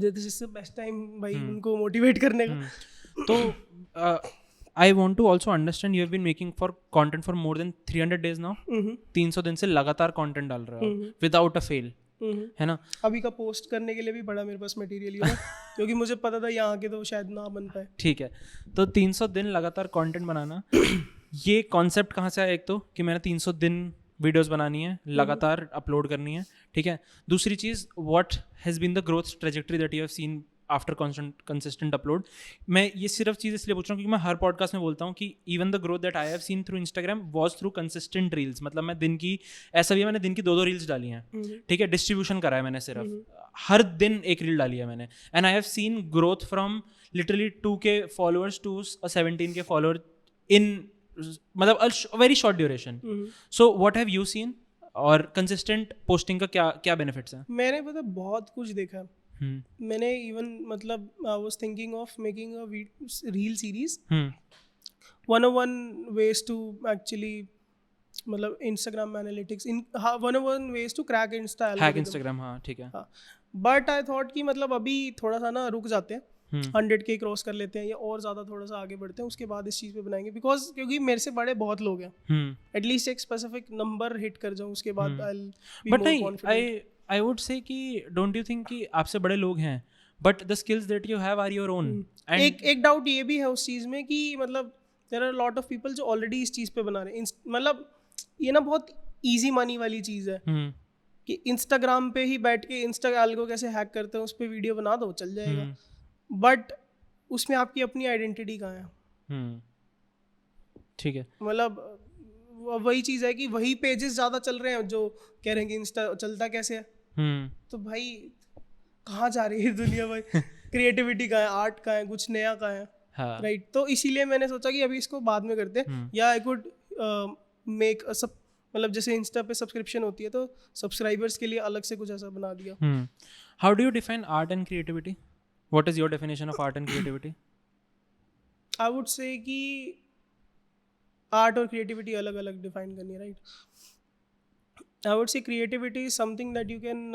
This is the best time भाई उनको मोटिवेट करने का। तो I want to also understand, you have been making for content for more than 300 days now. 300 दिन से लगातार content डाल रहे हो without a fail, है ना। अभी का पोस्ट करने के लिए भी बड़ा मेरे पास मटेरियल है क्योंकि मुझे पता था यहाँ के तो शायद ना बन पाए, ठीक है। तो 300 दिन लगातार कंटेंट बनाना, ये कॉन्सेप्ट कहाँ से आया? एक तो कि मैंने 300 दिन वीडियोस बनानी है, लगातार अपलोड करनी है, ठीक है। दूसरी चीज़, what has been the growth trajectory that you have seen after consistent upload. मैं ये सिर्फ चीज़ इसलिए पूछ रहा हूँ क्योंकि मैं हर पॉडकास्ट में बोलता हूँ कि even the growth that I have seen through Instagram was through consistent reels. मतलब मैं दिन की, ऐसा भी है मैंने दिन की 2-2 रील्स डाली हैं, ठीक है। डिस्ट्रीब्यूशन करा है मैंने, सिर्फ हर दिन एक रील डाली है मैंने, and I have seen growth from literally 2K followers to 17K follower in मतलब a very short duration. So what have you seen, और कंसिस्टेंट पोस्टिंग का क्या क्या बेनिफिट्स हैं? मैंने पता बहुत कुछ देखा। मैंने इवन मतलब I was thinking of making a reel series 101 ways to actually मतलब Instagram analytics in 101 ways to crack Insta hack Instagram, हाँ ठीक है। बट आई थॉट कि मतलब अभी थोड़ा सा ना रुक जाते हैं, 100K क्रॉस कर लेते हैं या और ज़्यादा थोड़ा सा आगे बढ़ते हैं, उसके बाद इस चीज़ पे बनाएंगे। बिकॉज क्योंकि मेरे से बड़े बहुत लोग हैं, एटलीस्ट एक स्पेसिफिक नंबर हिट कर जाऊँ उसके बाद I will be more confident. I would say कि डोंट यू थिंक कि आपसे बड़े लोग हैं but the skills that you have are your own. एक डाउट ये भी है उस चीज़ में कि मतलब there are lot of people जो ऑलरेडी इस चीज़ पे बना रहे हैं। मतलब ये ना बहुत ईजी मनी वाली चीज़ है कि इंस्टाग्राम पे ही बैठ के इंस्टाग्राम को कैसे हैक करते हैं उस पर वीडियो बना दो, चल जाएगा। बट उसमें आपकी अपनी आइडेंटिटी कहाँ है? ठीक है। मतलब वही चीज़ है कि वही पेजेस ज़्यादा चल रहे हैं जो कह रहे हैं कि इंस्टा चलता कैसे है। तो भाई कहाँ जा रही है दुनिया भाई? क्रिएटिविटी कहाँ है, आर्ट कहाँ है, कुछ नया कहाँ है, राइट। तो इसीलिए मैंने सोचा कि अभी इसको बाद में करते हैं, या आई कुड मेक सब मतलब जैसे इंस्टा पे सब्सक्रिप्शन होती है तो सब्सक्राइबर्स के लिए अलग से कुछ ऐसा बना दिया। How do you define art and creativity? What is your definition of art and creativity? I would say कि आर्ट और क्रिएटिविटी अलग अलग डिफाइन करनी है, राइट। आई वुड से creativity is something that you can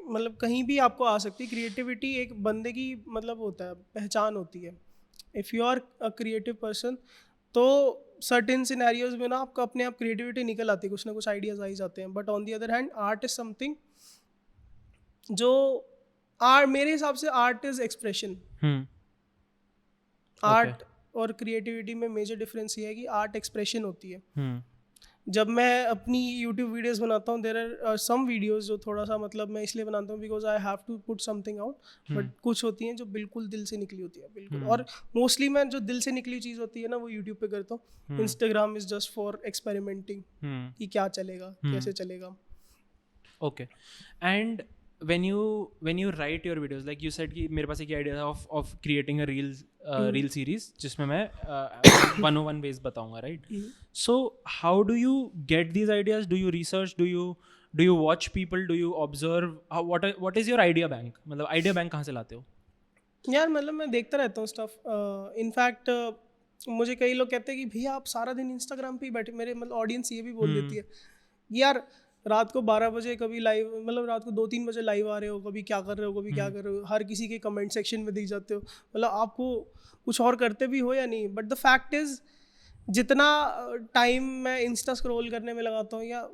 मतलब कहीं भी आपको आ सकती है। क्रिएटिविटी एक बंदे की मतलब होता है, पहचान होती है। If you are a creative person तो सर्टेन सिनेरियोज में ना आपको अपने आप क्रिएटिविटी निकल आती है, कुछ ना कुछ आइडियाज आ ही जाते हैं। But on the other hand art is something जो मेरे हिसाब से आर्ट इज एक्सप्रेशन. आर्ट और क्रिएटिविटी में मेजर डिफरेंस ये है कि आर्ट एक्सप्रेशन होती है. जब मैं अपनी यूट्यूब वीडियोस बनाता हूँ, देयर आर सम वीडियोस जो थोड़ा सा मतलब मैं इसलिए बनाता हूँ because I have to put something out, but कुछ होती हैं जो बिल्कुल दिल से निकली होती है, बिल्कुल. और मोस्टली मैं जो दिल से निकली चीज़ होती है ना वो यूट्यूब पे करता हूँ. Instagram is just for experimenting कि क्या चलेगा, कैसे चलेगा. Okay. And when you write your videos, like you said कि मेरे पास एक idea of creating a reel series जिसमें मैं 101 ways बताऊंगा, right? So how do you get these ideas? Do you research? Do you watch people? Do you observe? What is your idea bank? मतलब idea bank कहाँ से लाते हो? यार मतलब मैं देखता रहता हूँ स्टफ. इनफैक्ट मुझे कई लोग कहते हैं कि भैया आप सारा दिन इंस्टाग्राम पे ही बैठे. मेरे मतलब ऑडियंस ये भी बोल देती है यार रात को 12 बजे कभी लाइव, मतलब रात को 2-3 बजे लाइव आ रहे हो, कभी क्या कर रहे हो, कभी क्या कर रहे हो, हर किसी के कमेंट सेक्शन में दिख जाते हो. मतलब आपको कुछ और करते भी हो या नहीं. बट द फैक्ट इज़ जितना टाइम मैं इंस्टा स्क्रॉल करने में लगाता हूँ या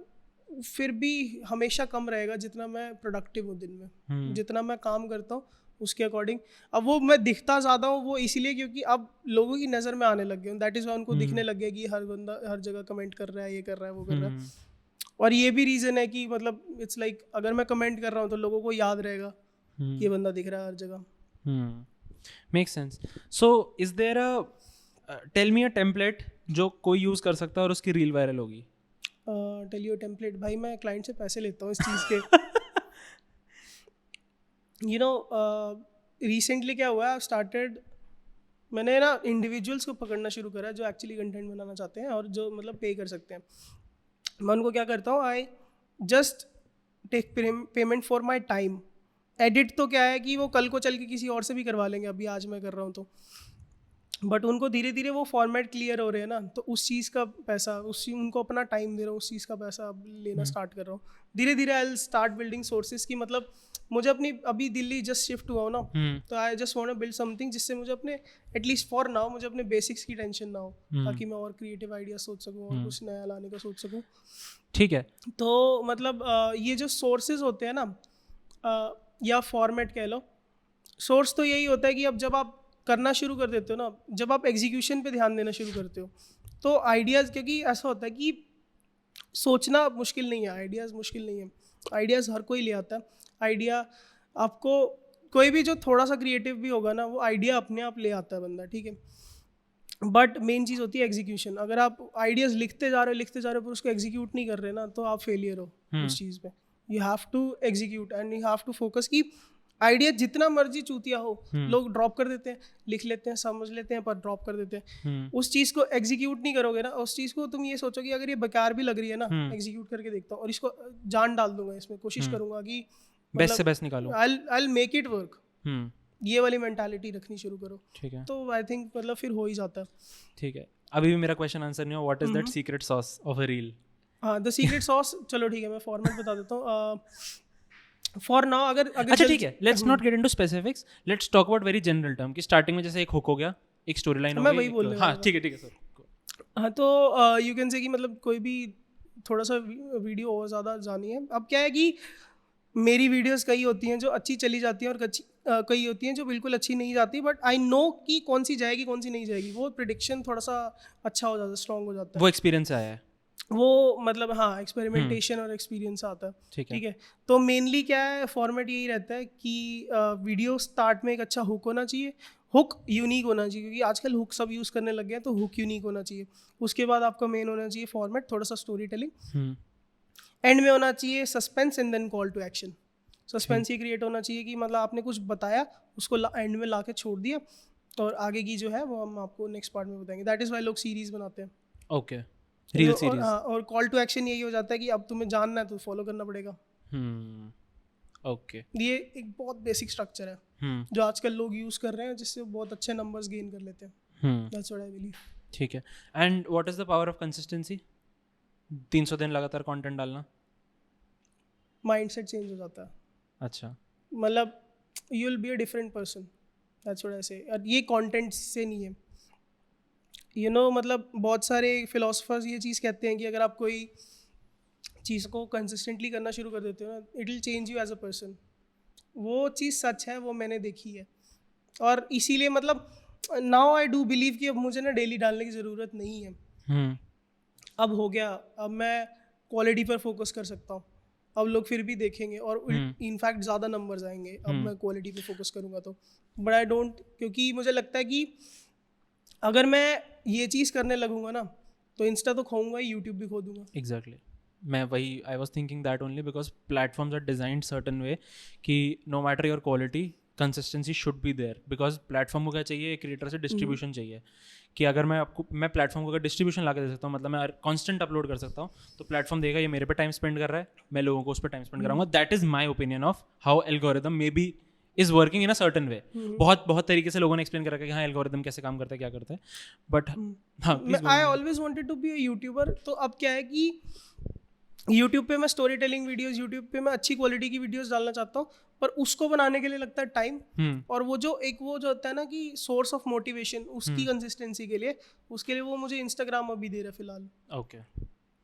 फिर भी हमेशा कम रहेगा जितना मैं प्रोडक्टिव हूँ दिन में. जितना मैं काम करता हूँ उसके अकॉर्डिंग. अब वो मैं दिखता ज़्यादा हूँ वो इसीलिए क्योंकि अब लोगों की नज़र में आने लग गया हूँ. दैट इज़ वाई उनको दिखने लग गया कि हर बंदा हर जगह कमेंट कर रहा है, ये कर रहा है, वो कर रहा है. और ये भी रीज़न है कि मतलब इट्स लाइक अगर मैं कमेंट कर रहा हूँ तो लोगों को याद रहेगा कि ये बंदा दिख रहा है हर जगह. Make sense. So is there tell me a template जो कोई यूज़ कर सकता है और उसकी रील वायरल होगी. Tell you template. भाई मैं क्लाइंट से पैसे लेता हूँ इस चीज़ के. यू नो रिसेंटली क्या हुआ, स्टार्टेड मैंने ना इंडिविजुअल्स को पकड़ना शुरू करा जो एक्चुअली कंटेंट बनाना चाहते हैं और जो मतलब पे कर सकते हैं. मैं उनको क्या करता हूँ, I just take payment for my time. Edit तो क्या है कि वो कल को चल के किसी और से भी करवा लेंगे, अभी आज मैं कर रहा हूँ तो. बट उनको धीरे धीरे वो फॉर्मेट क्लियर हो रहे हैं ना, तो उस चीज़ का पैसा उनको अपना टाइम दे रहा हूँ, उस चीज़ का पैसा अब लेना स्टार्ट कर रहा हूँ. धीरे धीरे I will start building sources की. मतलब मुझे अपनी अभी दिल्ली जस्ट शिफ्ट हुआ हूँ ना, तो I just want to build something जिससे मुझे अपने एटलीस्ट फॉर नाउ मुझे अपने बेसिक्स की टेंशन ना हो, ताकि मैं और क्रिएटिव आइडिया सोच सकूँ और कुछ नया लाने का सोच सकूँ. ठीक है. तो मतलब ये जो सोर्सेज होते हैं ना या फॉर्मेट कह लो, सोर्स तो यही होता है कि अब जब आप करना शुरू कर देते हो ना, जब आप एग्जीक्यूशन पे ध्यान देना शुरू करते हो तो आइडियाज़, क्योंकि ऐसा होता है कि सोचना मुश्किल नहीं है, आइडियाज़ मुश्किल नहीं है. आइडियाज़ हर कोई ले आता है. आइडिया आपको कोई भी जो थोड़ा सा क्रिएटिव भी होगा ना वो आइडिया अपने आप ले आता है बंदा, ठीक है. बट मेन चीज़ होती है एग्जीक्यूशन. अगर आप आइडियाज़ लिखते जा रहे हो पर उसको एग्जीक्यूट नहीं कर रहे ना, तो आप फेलियर हो उस चीज़ पे. You have to execute and you have to focus. कि आइडिया जितना मर्जी चूतिया हो, लोग ड्रॉप कर देते हैं, लिख लेते हैं, समझ लेते हैं, पर ड्रॉप कर देते हैं. उस चीज़ को एग्जीक्यूट नहीं करोगे ना, उस चीज़ को तुम ये सोचोगे अगर ये बेकार भी लग रही है ना, एग्जीक्यूट करके देखता हूँ और इसको जान डाल दूंगा इसमें, कोशिश करूंगा कि बेस्ट से बेस्ट निकालो, I will make it work. ये वाली मेंटालिटी रखनी शुरू करो. ठीक है. तो आई थिंक मतलब फिर हो ही जाता है. ठीक है. अभी भी मेरा क्वेश्चन आंसर नहीं हुआ. What is that secret sauce of a reel? हाँ, द सीक्रेट सॉस. चलो ठीक है, मैं फॉर्मेट बता देता हूँ. फॉर नाउ अगर अच्छा ठीक है, let's not get into specifics, let's talk about very general term कि स्टार्टिंग में जैसे एक हुक हो गया, एक स्टोरी लाइन हो गई. मैं वही बोल रहा हूं. हाँ ठीक है सर. हाँ, तो यू कैन से कि मतलब कोई भी थोड़ा सा वीडियो और ज़्यादा जानी है. अब क्या है कि मेरी वीडियोस कई होती हैं जो अच्छी चली जाती हैं और कई होती हैं जो बिल्कुल अच्छी नहीं जाती. बट आई नो कि कौन सी जाएगी कौन सी नहीं जाएगी. वो प्रिडिक्शन थोड़ा सा अच्छा हो जाता है, स्ट्रॉन्ग हो जाता है. वो एक्सपीरियंस आया है वो मतलब हाँ, एक्सपेरिमेंटेशन और एक्सपीरियंस आता है. ठीक है. तो मेनली क्या है, फॉर्मेट यही रहता है कि वीडियो स्टार्ट में एक अच्छा हुक होना चाहिए. हुक यूनिक होना चाहिए क्योंकि आजकल हुक सब यूज़ करने लग गए हैं, तो हुक यूनिक होना चाहिए. उसके बाद आपका मेन होना चाहिए फॉर्मेट, थोड़ा सा स्टोरी टेलिंग. एंड में होना चाहिए suspense and then call to action. Suspense ही क्रिएट होना चाहिए कि मतलब आपने कुछ बताया, उसको एंड में ला के छोड़ दिया और आगे की जो है वो हम आपको नेक्स्ट पार्ट में बताएंगे. दैट इज़ वाई लोग सीरीज़ बनाते हैं. ओके. Reel series. और कॉल टू एक्शन यही हो जाता है कि अब तुम्हें जानना है तो फॉलो करना पड़ेगा. ओके. ये एक बहुत बेसिक स्ट्रक्चर है जो आजकल लोग यूज़ कर रहे हैं, जिससे बहुत अच्छे नंबर्स गेन कर लेते हैं. That's what I believe. ठीक है. And what is the power of consistency? 300 दिन लगातार कंटेंट डालना. माइंडसेट चेंज हो जाता है. अच्छा. मतलब you will be a different person. That's what आई से. और ये कंटेंट से नहीं है. यू नो मतलब बहुत सारे फिलोसफर्स ये चीज़ कहते हैं कि अगर आप कोई चीज़ को कंसिस्टेंटली करना शुरू कर देते हो ना, it will change you as a person. वो चीज़ सच है, वो मैंने देखी है। और इसीलिए मतलब नाउ आई डू बिलीव कि अब मुझे ना डेली डालने की ज़रूरत नहीं है। अब हो गया, अब मैं क्वालिटी पर फोकस कर सकता हूँ। अब लोग फिर भी देखेंगे और इनफैक्ट ज़्यादा नंबर्स आएंगे अब मैं क्वालिटी पे फोकस करूँगा तो। बट आई डोंट, क्योंकि मुझे लगता है कि अगर मैं ये चीज़ करने लगूंगा ना तो इंस्टा तो खोऊंगा ही, यूट्यूब भी खो दूंगा। एग्जैक्टली मैं वही I was thinking that only because platforms are designed certain way कि no matter your quality consistency should be there because platform को क्या चाहिए, एक क्रिएटर से डिस्ट्रीब्यूशन चाहिए कि अगर मैं प्लेटफॉर्म को अगर डिस्ट्रीब्यूशन ला के दे सकता हूँ, मतलब मैं कॉन्स्टेंट अपलोड कर सकता हूँ, तो प्लेटफॉर्म देगा ये मेरे पे टाइम स्पेंड कर रहा है, मैं लोगों को उस पर टाइम स्पेंड कराऊंगा। That is my opinion of how algorithm may be is working in a certain way. बहुत तरीके से लोगों ने एक्सप्लेन करा कि हाँ एल्गोरिदम कैसे काम करता है, क्या करता है, बट हाँ I always wanted to be a YouTuber. तो अब क्या है कि यूट्यूब पे मैं स्टोरी टेलिंग वीडियोस, यूट्यूब पे मैं अच्छी क्वालिटी की वीडियोस डालना चाहता हूँ, पर उसको बनाने के लिए लगता है टाइम। और वो जो होता है ना कि सोर्स ऑफ मोटिवेशन, उसकी कंसिस्टेंसी के लिए, उसके लिए वो मुझे इंस्टाग्राम अभी दे रहा है फिलहाल। ओके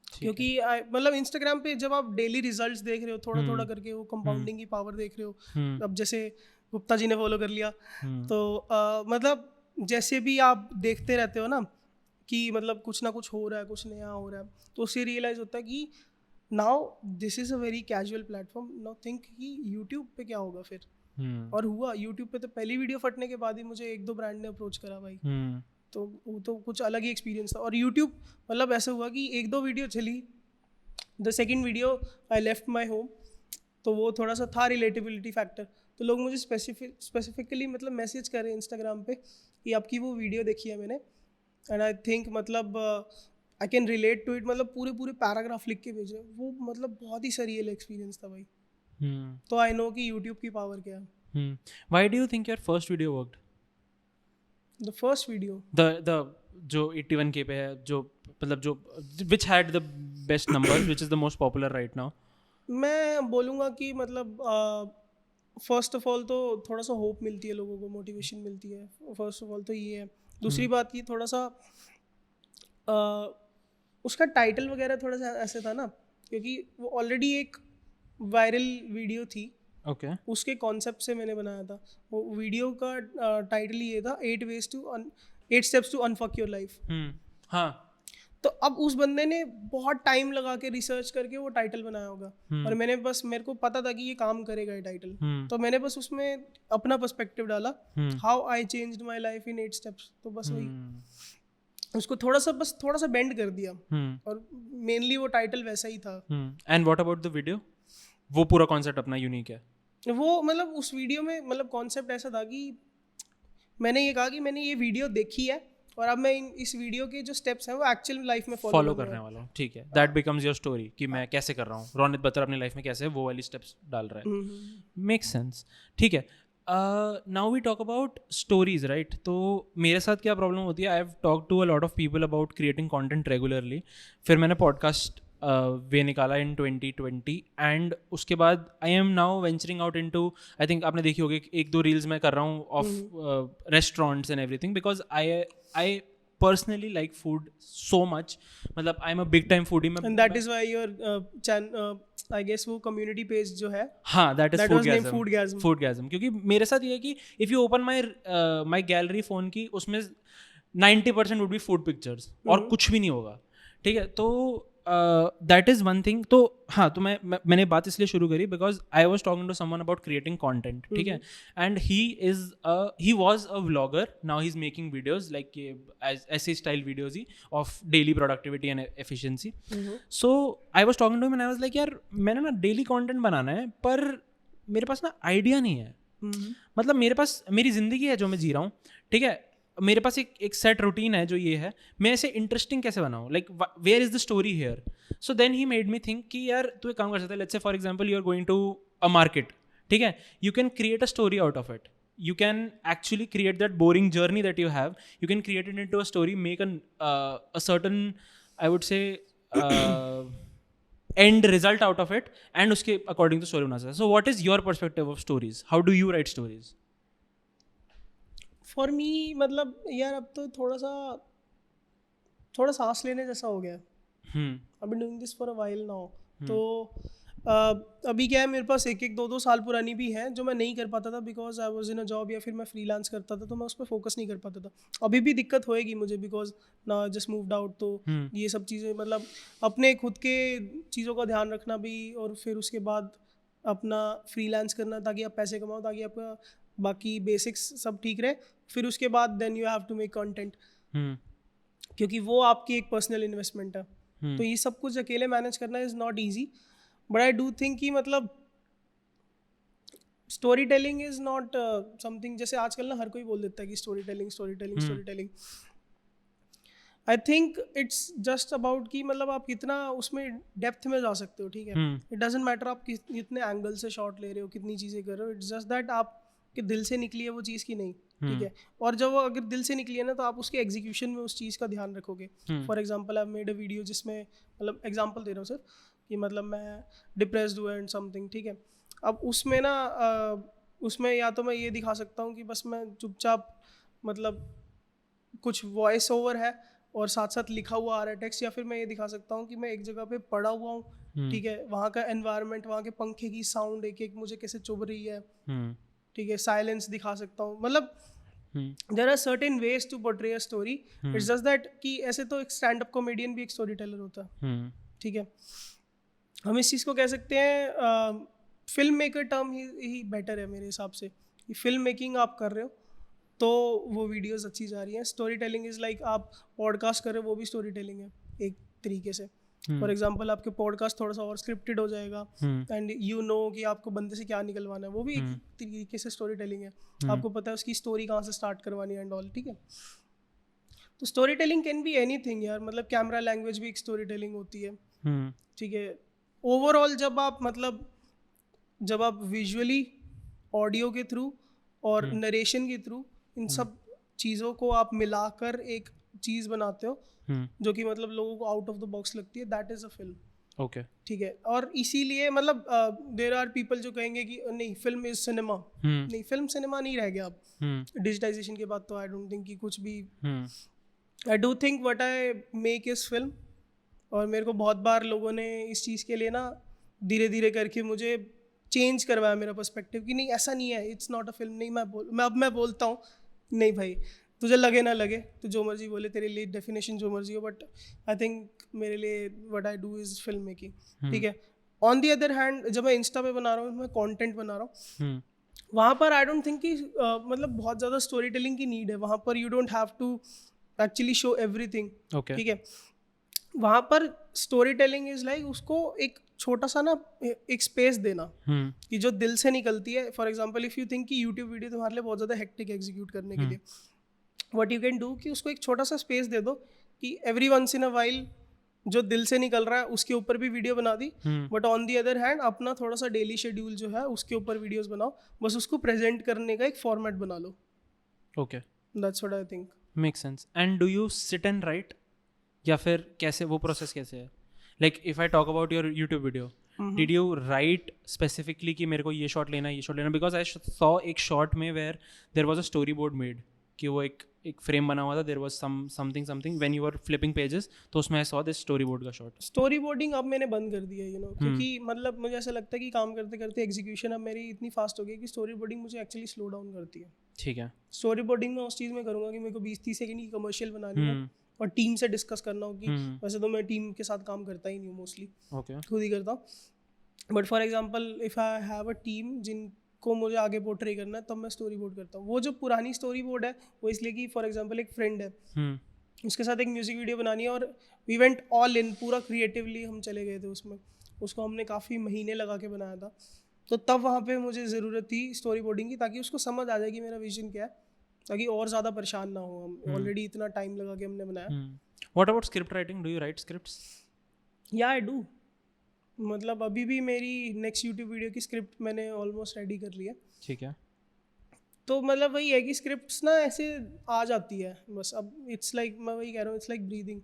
क्योंकि मतलब इंस्टाग्राम पे जब आप डेली रिजल्ट्स देख रहे हो थोड़ा थोड़ा करके, वो कंपाउंडिंग की पावर देख रहे हो। अब जैसे गुप्ता जी ने फॉलो कर लिया तो मतलब जैसे भी आप देखते रहते हो ना कि मतलब कुछ ना कुछ हो रहा है, कुछ नया हो रहा है, तो उससे रियलाइज होता है कि now this is a very casual platform. Now think कि यूट्यूब पे क्या होगा फिर। और हुआ यूट्यूब पे तो पहली वीडियो फटने के बाद ही मुझे 1-2 ब्रांड ने अप्रोच करा भाई। तो वो तो कुछ अलग ही एक्सपीरियंस था। और यूट्यूब मतलब ऐसा हुआ कि 1-2 वीडियो चली, the second video I left my home, तो वो थोड़ा सा था रिलेटेबिलिटी फैक्टर। तो लोग मुझे स्पेसिफिकली मतलब मैसेज कर रहे हैं इंस्टाग्राम पे कि आपकी वो वीडियो देखी है मैंने, एंड आई थिंक मतलब I can relate to it, मतलब पूरे पूरे पैराग्राफ लिख के भेज रहे हैं वो। मतलब बहुत ही सरियल एक्सपीरियंस था भाई। तो आई नो कि यूट्यूब की पावर क्या है। Why do you think your first video worked? The first video the जो 81K पे है, जो मतलब जो which had the best numbers, which is the most popular right now? मैं बोलूँगा कि मतलब फर्स्ट ऑफ ऑल तो थोड़ा सा होप मिलती है लोगों को, मोटिवेशन मिलती है। फर्स्ट ऑफ ऑल तो ये है। दूसरी बात ये थोड़ा सा उसका टाइटल वगैरह थोड़ा सा ऐसे था ना, क्योंकि वो ऑलरेडी एक वायरल वीडियो थी। ओके उसके कॉन्सेप्ट से मैंने बनाया था। वो वीडियो का टाइटल ये था, 8 स्टेप्स टू अनफक योर लाइफ। हाँ तो अब उस बंदे ने बहुत टाइम लगा के रिसर्च करके वो टाइटल बनाया होगा, और मेरे को पता था कि ये काम करेगा ये टाइटल। तो मैंने बस उसमें अपना पर्सपेक्टिव डाला, how I changed my life in 8 steps. तो बस वही उसको थोड़ा सा बेंड कर दिया, और मेनली वो टाइटल वैसा ही था। And what about the video? वो पूरा कॉन्सेप्ट अपना यूनिक है। वो मतलब उस वीडियो में मतलब कॉन्सेप्ट ऐसा था कि मैंने ये कहा कि मैंने ये वीडियो देखी है और अब मैं इस वीडियो के जो स्टेप्स हैं वो एक्चुअल लाइफ में फॉलो करने वाला हूँ। ठीक है, दैट बिकम्स योर स्टोरी कि मैं कैसे कर रहा हूँ। रोनित बत्तर अपनी लाइफ में कैसे वो वाली स्टेप्स डाल रहा है। Make sense. ठीक है, now we talk about stories right. तो मेरे साथ क्या प्रॉब्लम होती है, I have talk to a lot of people about creating content regularly. फिर मैंने पॉडकास्ट वे निकाला इन 2020 एंड उसके बाद I am now venturing out into, I think आपने देखी होगी 1-2 रील्स मैं कर रहा हूँ of restaurants and everything, because I personally like food so much. मतलब I am a big time foodie. And that is why your I guess वो community page जो है, हाँ दैट इज फूडगैज़म। फूडगैज़म क्योंकि मेरे साथ ये है कि if you open my gallery phone की, उसमें 90% वुड बी फूड पिक्चर्स और कुछ भी नहीं होगा। ठीक है, तो दैट इज़ वन थिंग। तो हाँ, तो मैंने बात इसलिए शुरू करी because I was talking to someone about creating content. ठीक है, and he was a vlogger, now he is making videos like ऐसे स्टाइल वीडियोज ही of daily productivity and efficiency. So I was talking to him and I was like यार मैंने ना daily content बनाना है, पर मेरे पास ना आइडिया नहीं है। मतलब मेरे पास मेरी ज़िंदगी है जो मैं जी रहा हूँ, ठीक है, मेरे पास एक सेट रूटीन है जो ये है, मैं ऐसे इंटरेस्टिंग कैसे बनाऊँ, like where is the story here. So then he made me think कि यार तू एक काम कर सकता है, let's say for example you are going to a market, ठीक है, you can create a story out of it. You can actually create that boring journey that you have, you can create it into a story, make a certain, I would say, end result out of it, and uske according to story bana sakte. So what is your perspective of stories? How do you write stories? For me मतलब यार अब तो थोड़ा सांस लेने जैसा हो गया है। I been doing this for a while now. तो अभी क्या है, मेरे पास एक एक 2-2 साल पुरानी भी है जो मैं नहीं कर पाता था because I was in a job या फिर मैं फ्रीलांस करता था, तो मैं उस पर फोकस नहीं कर पाता था. अभी भी दिक्कत होएगी मुझे बिकॉज ना जस्ट मूव्ड आउट, तो ये सब चीज़ें मतलब अपने खुद के चीज़ों का ध्यान रखना भी, और फिर उसके बाद अपना फ्रीलांस करना ताकि आप पैसे कमाओ, ताकि आपका बाकी बेसिक्स सब ठीक रहे. फिर उसके बाद then you have to make content, क्योंकि वो आपकी एक पर्सनल इन्वेस्टमेंट है. तो ये सब कुछ अकेले मैनेज करना is not easy, but I do think कि मतलब story telling is not something, जैसे आजकल ना हर कोई बोल देता है कि story telling. I think it's just about कि मतलब आप कितना उसमें डेप्थ में जा सकते हो, ठीक है. इट डजेंट मैटर आप कितने एंगल से शॉट ले रहे हो, कितनी चीज़ें कर रहे हो. इट्स जस्ट दैट आपके दिल से निकली है वो चीज़ की नहीं, ठीक है. और जब वो अगर दिल से निकली है ना, तो आप उसके एग्जीक्यूशन में उस चीज़ का ध्यान रखोगे. For example I made a video जिसमें, मतलब एग्जाम्पल दे रहा हूँ सर, कि मतलब मैं डिप्रेस्ड हुआ एंड समथिंग, ठीक है. अब उसमें ना उसमें या तो मैं ये दिखा सकता हूँ कि बस मैं चुपचाप मतलब कुछ वॉइस ओवर है और साथ साथ लिखा हुआ आ रहा है टेक्स्ट, या फिर मैं ये दिखा सकता हूँ कि मैं एक जगह पे पड़ा हुआ हूँ, ठीक है. वहाँ का एनवायरनमेंट, वहाँ के पंखे की साउंड एक एक मुझे कैसे चुभ रही है, ठीक है. साइलेंस दिखा सकता हूँ. मतलब there are certain ways to portray a story. It's just that कि ऐसे तो एक स्टैंड अप कॉमेडियन भी एक स्टोरी टेलर होता है, ठीक है. हम इस चीज़ को कह सकते हैं फिल्म मेकर टर्म ही बेटर है मेरे हिसाब से, कि फिल्म मेकिंग आप कर रहे हो तो वो वीडियोस अच्छी जा रही हैं. स्टोरी टेलिंग इज़ लाइक आप पॉडकास्ट कर रहे हो, वो भी स्टोरी टेलिंग है एक तरीके से. फॉर एग्जांपल आपके पॉडकास्ट थोड़ा सा और स्क्रिप्टेड हो जाएगा, एंड यू नो कि आपको बंदे से क्या निकलवाना है, वो भी एक तरीके से स्टोरी टेलिंग है. आपको पता है उसकी स्टोरी कहाँ से स्टार्ट करवानी है एंड ऑल, ठीक है. तो story telling can be anything यार. मतलब कैमरा लैंग्वेज भी एक स्टोरी टेलिंग होती है, ठीक है. ओवरऑल जब आप विजुअली, ऑडियो के थ्रू और नरेशन के थ्रू, इन सब चीज़ों को आप मिलाकर एक चीज़ बनाते हो जो कि मतलब लोगों को आउट ऑफ द बॉक्स लगती है, that is a film. Okay, ठीक है. और इसीलिए मतलब देयर आर पीपल जो कहेंगे कि नहीं फिल्म इज सिनेमा. नहीं, फिल्म सिनेमा नहीं रह गया अब डिजिटाइजेशन के बाद. तो आई डोंट थिंक कि कुछ भी, I do think what I make is film. और मेरे को बहुत बार लोगों ने इस चीज़ के लिए ना धीरे धीरे करके मुझे चेंज करवाया मेरा पर्सपेक्टिव, कि नहीं ऐसा नहीं है, इट्स नॉट अ फिल्म. नहीं, मैं बोलता हूँ नहीं भाई, तुझे लगे ना लगे, तू जो मर्जी बोले, तेरे लिए डेफिनेशन जो मर्जी हो, बट आई थिंक मेरे लिए what I do is film making, ठीक है. ऑन दी अदर हैंड जब मैं इंस्टा पे बना रहा हूँ, मैं कंटेंट बना रहा हूँ, वहाँ पर आई डोंट थिंक कि मतलब बहुत ज़्यादा स्टोरी टेलिंग की नीड है. वहाँ पर you don't have to actually show everything, ठीक है. वहाँ पर स्टोरी टेलिंग इज लाइक उसको एक छोटा सा ना एक स्पेस देना कि जो दिल से निकलती है. For example if you think कि यूट्यूब वीडियो तुम्हारे लिए बहुत ज़्यादा हेक्टिक एग्जीक्यूट करने के लिए, व्हाट यू कैन डू कि उसको एक छोटा सा स्पेस दे दो कि every once in a while जो दिल से निकल रहा है उसके ऊपर भी वीडियो बना दी. But on the other hand अपना थोड़ा सा डेली शेड्यूल जो है उसके ऊपर वीडियोस बनाओ. बस उसको प्रेजेंट करने का एक फॉर्मेट बना लो. Okay, that's what I think. Make sense. And do you sit and write, या फिर कैसे वो प्रोसेस कैसे है? Like if I talk about your YouTube video, did you write specifically कि मेरे को ये शॉट लेना है, ये शॉट लेना? बिकॉज आई सॉ एक शॉट में where there was a storyboard made, कि वो एक फ्रेम बना हुआ था, there was something when you are flipping pages, तो उसमें I saw this storyboard का शॉट. स्टोरी बोर्डिंग अब मैंने बंद कर दिया है, क्योंकि मतलब मुझे ऐसा लगता है कि काम करते करते एग्जीक्यूशन अब मेरी इतनी फास्ट हो गई कि स्टोरी बोर्डिंग मुझे एक्चुअली स्लो डाउन करती है. ठीक है. स्टोरी बोर्डिंग में उस चीज़ में करूँगा कि मेरे को 20-30 सेकंड की कमर्शियल बनानी है और टीम से डिस्कस करना हो. कि वैसे तो मैं टीम के साथ काम करता ही नहीं हूँ, मोस्टली खुद ही करता हूँ. But for example if I have a team जिनको मुझे आगे पोर्ट्रे करना है, तब मैं स्टोरी बोर्ड करता हूँ. वो जो पुरानी स्टोरी बोर्ड है वो इसलिए कि फॉर एग्जाम्पल एक फ्रेंड है, उसके साथ एक म्यूज़िक वीडियो बनानी है और वी वेंट ऑल इन, पूरा क्रिएटिवली हम चले गए थे उसमें. उसको हमने काफ़ी महीने लगा के बनाया था. तो तब वहाँ पे मुझे ज़रूरत थी स्टोरी बोर्डिंग की, ताकि उसको समझ आ जाए कि मेरा विजन क्या है, ताकि और ज़्यादा परेशान ना हो. हम ऑलरेडी इतना टाइम लगा के हमने बनाया. What about script writing? Do you right scripts? या आई डू. मतलब अभी भी मेरी नेक्स्ट यूट्यूब वीडियो की स्क्रिप्ट मैंने ऑलमोस्ट रेडी कर लिया. ठीक है. तो मतलब वही है कि स्क्रिप्ट्स ना ऐसे आ जाती है बस. अब इट्स लाइक मैं वही कह रहा हूँ, इट्स लाइक ब्रीदिंग.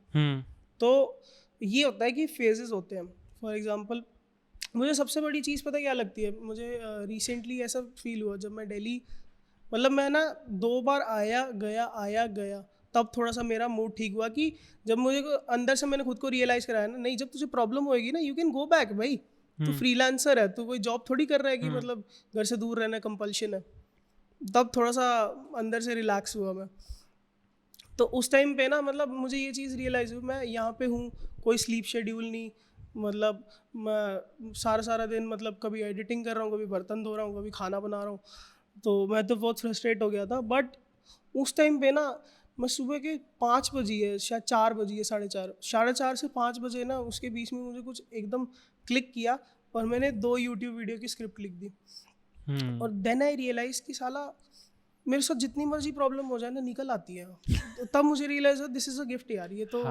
तो ये होता है कि फेजेस होते हैं. फॉर एग्जांपल मुझे सबसे बड़ी चीज़ पता क्या लगती है, मुझे रिसेंटली ऐसा फील हुआ जब मैं दिल्ली, मतलब मैं ना 2 बार आया गया, तब थोड़ा सा मेरा मूड ठीक हुआ. कि जब मुझे अंदर से मैंने खुद को रियलाइज़ कराया ना, नहीं जब तुझे प्रॉब्लम होएगी ना, यू कैन गो बैक भाई. तू फ्रीलांसर है, तू कोई जॉब थोड़ी कर रहा है कि मतलब घर से दूर रहना कंपल्शन है। तब थोड़ा सा अंदर से रिलैक्स हुआ मैं। तो उस टाइम पे ना मतलब मुझे ये चीज़ रियलाइज़ हुई, मैं यहाँ पे हूँ, कोई स्लीप शेड्यूल नहीं, मतलब मैं सारा दिन मतलब कभी एडिटिंग कर रहा हूँ, कभी बर्तन धो रहा हूँ, कभी खाना बना रहा हूँ। तो मैं तो बहुत फ्रस्ट्रेट हो गया था। बट उस टाइम पे ना मैं सुबह के 5 बजी है, शायद 4 बजी है, 4:30 से 5 बजे ना, उसके बीच में मुझे कुछ एकदम क्लिक किया और मैंने 2 यूट्यूब वीडियो की स्क्रिप्ट लिख दी। और देन आई रियलाइज कि साला मेरे साथ जितनी मर्जी प्रॉब्लम हो जाए ना, निकल आती है। तो तब मुझे रियलाइज हो दिस इज अ गिफ्ट यार, ये तो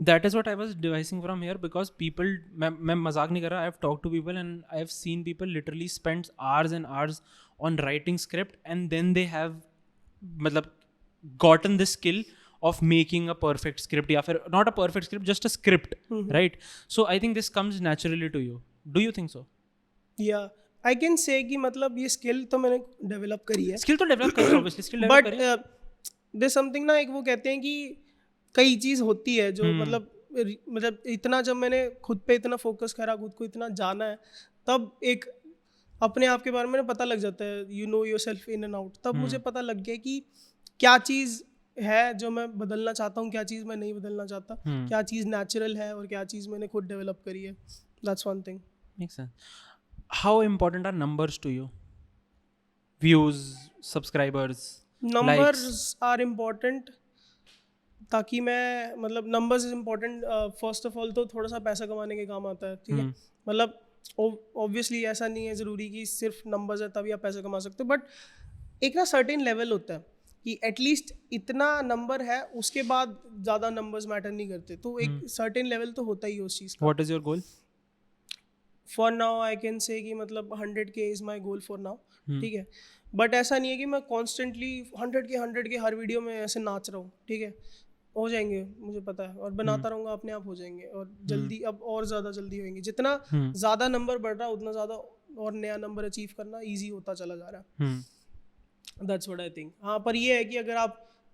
That is what I was devising from here, because people, मैं मजाक नहीं कर रहा, I have talked to people and I have seen people literally spend hours and hours on writing script, and then they have मतलब gotten this skill of making a perfect script, या फिर not a perfect script, just a script, right? So I think this comes naturally to you. Do you think so? या I can say कि मतलब ये skill तो मैंने develop करी है। स्किल तो डेवलप करी, ऑब्वियसली स्किल डेवलप बट करी। दे समथिंग ना, एक वो कहते हैं कि कई चीज़ होती है जो मतलब इतना जब मैंने खुद पे इतना फोकस करा, खुद को इतना जाना है, तब एक अपने आप के बारे में पता लग जाता है, you know your self in and out. तब मुझे पता लग गया कि क्या चीज़ है जो मैं बदलना चाहता हूँ, क्या चीज़ मैं नहीं बदलना चाहता, क्या चीज़ नेचुरल है और क्या चीज़ मैंने खुद डेवलप करी है। That's one thing. Makes sense. How important are numbers to you? Views, subscribers, likes. Numbers are important, ताकि मैं मतलब numbers is important first of all, तो थोड़ा सा पैसा कमाने के काम आता है, ठीक है। मतलब ऑब्वियसली ऐसा नहीं है ज़रूरी कि सिर्फ नंबर्स है तभी आप पैसा कमा सकते हो, बट एक ना सर्टेन लेवल होता है कि एटलीस्ट इतना नंबर है, उसके बाद ज़्यादा नंबर्स मैटर नहीं करते। तो एक सर्टेन लेवल तो होता ही है उस चीज़ का। What is your goal? For now I can say कि मतलब 100K is my goal for now, ठीक है। बट ऐसा नहीं है कि मैं कॉन्स्टेंटली 100K हर वीडियो में ऐसे नाच रहा हूँ, ठीक है। हो जाएंगे, मुझे पता है, और बनाता रहूँगा, अपने आप हो जाएंगे, और जल्दी अब और ज़्यादा जल्दी होंगे। जितना ज़्यादा नंबर बढ़ रहा है उतना ज़्यादा और नया नंबर अचीव करना ईजी होता चला जा रहा है। That's what I think. हाँ, पर ये है कि अगर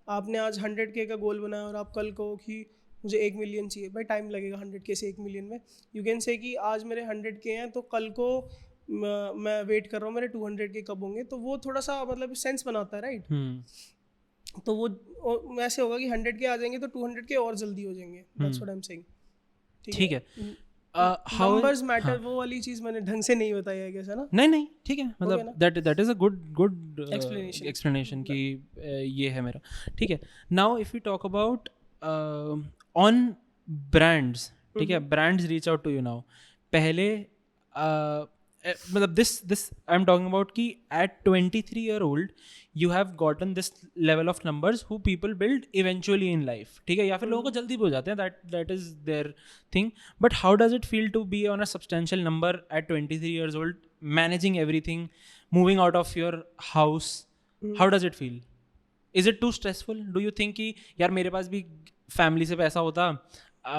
आपने आज 100K का गोल बनाया और आप कल कहो कि मुझे 1 मिलियन चाहिए, भाई टाइम लगेगा 100K से 1 मिलियन में। यू कैन से कि आज मेरे 100K हैं, तो कल को मैं वेट कर रहा हूँ मेरे 200K कब होंगे, तो वो थोड़ा सा मतलब सेंस बनाता है, राइट। तो वो ऐसे होगा कि 100K आ जाएंगे तो 200K और जल्दी हो जाएंगे। That's what I am saying. ठीक है। नंबर्स मैटर, वो वाली चीज़ मैंने ढंग से नहीं बताई है कैसे ना। नहीं ठीक है, मतलब that is a good explanation कि ये है मेरा। ठीक है। Now if you talk about on brands, ठीक है, brands reach out to you now. पहले मतलब this I am talking about कि at 23 year old you have gotten this level of numbers who people build eventually in life, ठीक है, या फिर लोगों को जल्दी भी हो जाते हैं, that is their thing. But how does it feel to be on a substantial number at 23 years old, managing everything, moving out of your house? How does it feel? Is it too stressful? Do you think कि यार मेरे पास भी family से पैसा होता,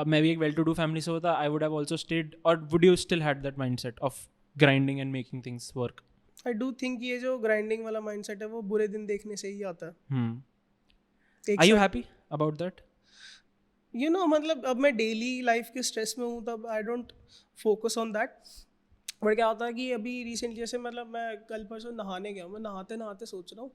मैं भी एक वेल टू डू फैमिली से होता, I would have also stayed, or would you still had that mindset of grinding and making things work? I do think ये जो ग्राइंडिंग वाला माइंडसेट है वो बुरे दिन देखने से ही आता है। Are you happy about that? You know मतलब अब मैं डेली लाइफ के स्ट्रेस में हूँ, तब I don't focus on that. But क्या होता है कि अभी रिसेंटली जैसे मतलब मैं कल परसों नहाने गया हूँ, मैं नहाते नहाते सोच रहा हूँ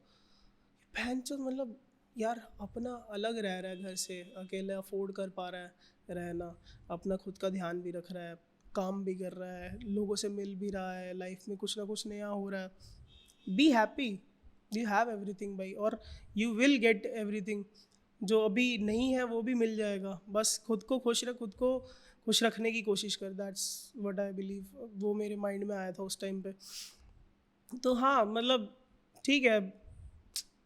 बहन चो, मतलब यार अपना अलग रह रहा है घर से, अकेले अफोर्ड कर पा रहा है रहना, अपना खुद का ध्यान भी रख रहा है, काम भी कर रहा है, लोगों से मिल भी रहा है, लाइफ में कुछ ना कुछ नया हो रहा है। Be happy, you have everything भाई, और यू विल गेट एवरीथिंग। जो अभी नहीं है वो भी मिल जाएगा, बस खुद को खुश रख, खुद को खुश रखने की कोशिश कर। That's what I believe. वो मेरे माइंड में आया था उस टाइम पे। तो हाँ मतलब ठीक है,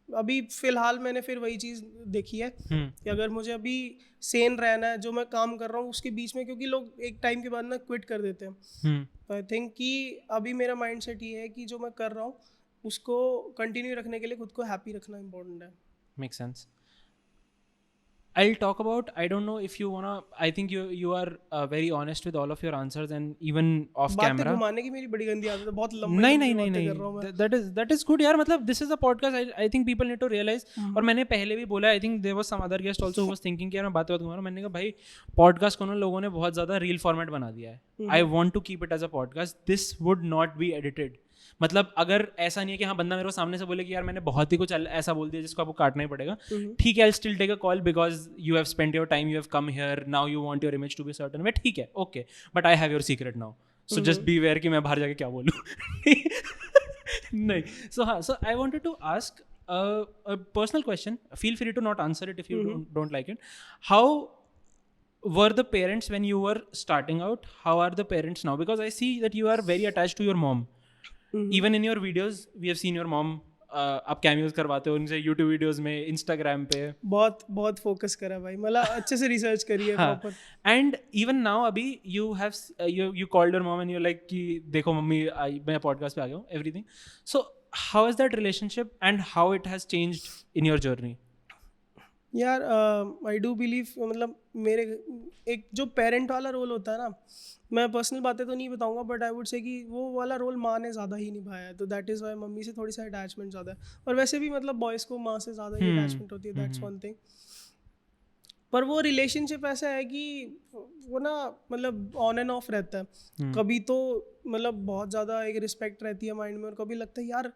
अभी फ़िलहाल मैंने फिर वही चीज़ देखी है कि अगर मुझे अभी सेन रहना है, जो मैं काम कर रहा हूँ उसके बीच में, क्योंकि लोग एक टाइम के बाद ना क्विट कर देते हैं, तो आई थिंक कि अभी मेरा माइंड सेट ये है कि जो मैं कर रहा हूँ उसको कंटिन्यू रखने के लिए खुद को हैप्पी रखना इम्पोर्टेंट है। Makes sense. I'll talk about, I don't know if you wanna, I think you are very honest with all of your answers and even off बातें camera. घुमाने की मेरी बड़ी गंदी आदत है, बहुत लंबे नहीं लंबे नहीं नहीं बातें नहीं कर रहा हूँ मैं। that is good यार, मतलब this is a podcast, I think people need to realize. और मैंने पहले भी बोला, I think there was some other guest also who was thinking कि यार मैं बातें घुमा रहा हूँ, मैंने कहा भाई podcast को ना लोगों ने बहुत ज़्यादा रील फॉर्मेट बना दिया है. I want to keep it as a podcast. This would not be edited. मतलब अगर ऐसा नहीं है कि हाँ बंदा मेरे को सामने से बोले कि यार मैंने बहुत ही कुछ ऐसा बोल दिया जिसको आपको काटना ही पड़ेगा, ठीक है, I still take a call because you have spent your time, you have come here, now you want your image to be certain way, ठीक है, okay, but I have your secret now, so just beware कि मैं बाहर जाके क्या बोलूँ. नहीं, so हाँ, so I wanted to ask a personal question, feel free to not answer it if you don't like it. How were the parents when you were starting out? How are the parents now? Because I see that you are very attached to your mom. Even in your videos we have seen your mom. आप cameos करवाते हो उनसे YouTube videos में, Instagram पे बहुत बहुत focus करा भाई, मतलब अच्छे से रिसर्च करी है प्रॉपर. एंड इवन नाउ अभी you have you called your mom and you like कि देखो मम्मी मैं पॉडकास्ट पे आ गया हूँ, everything. So how is that relationship and how it has changed in your journey? यार आई डू बिलीव, मतलब मेरे एक जो पेरेंट वाला रोल होता है ना, मैं पर्सनल बातें तो नहीं बताऊंगा, बट आई वुड से कि वो वाला रोल माँ ने ज़्यादा ही निभाया है, तो दैट इज़ वाई मम्मी से थोड़ी सा अटैचमेंट ज़्यादा है. और वैसे भी मतलब बॉयज़ को माँ से ज़्यादा ही अटैचमेंट होती है, दैट्स वन थिंग. पर वो रिलेशनशिप ऐसा है कि वो ना मतलब ऑन एंड ऑफ रहता है. कभी तो मतलब बहुत ज़्यादा एक रिस्पेक्ट रहती है माइंड में, और कभी लगता है यार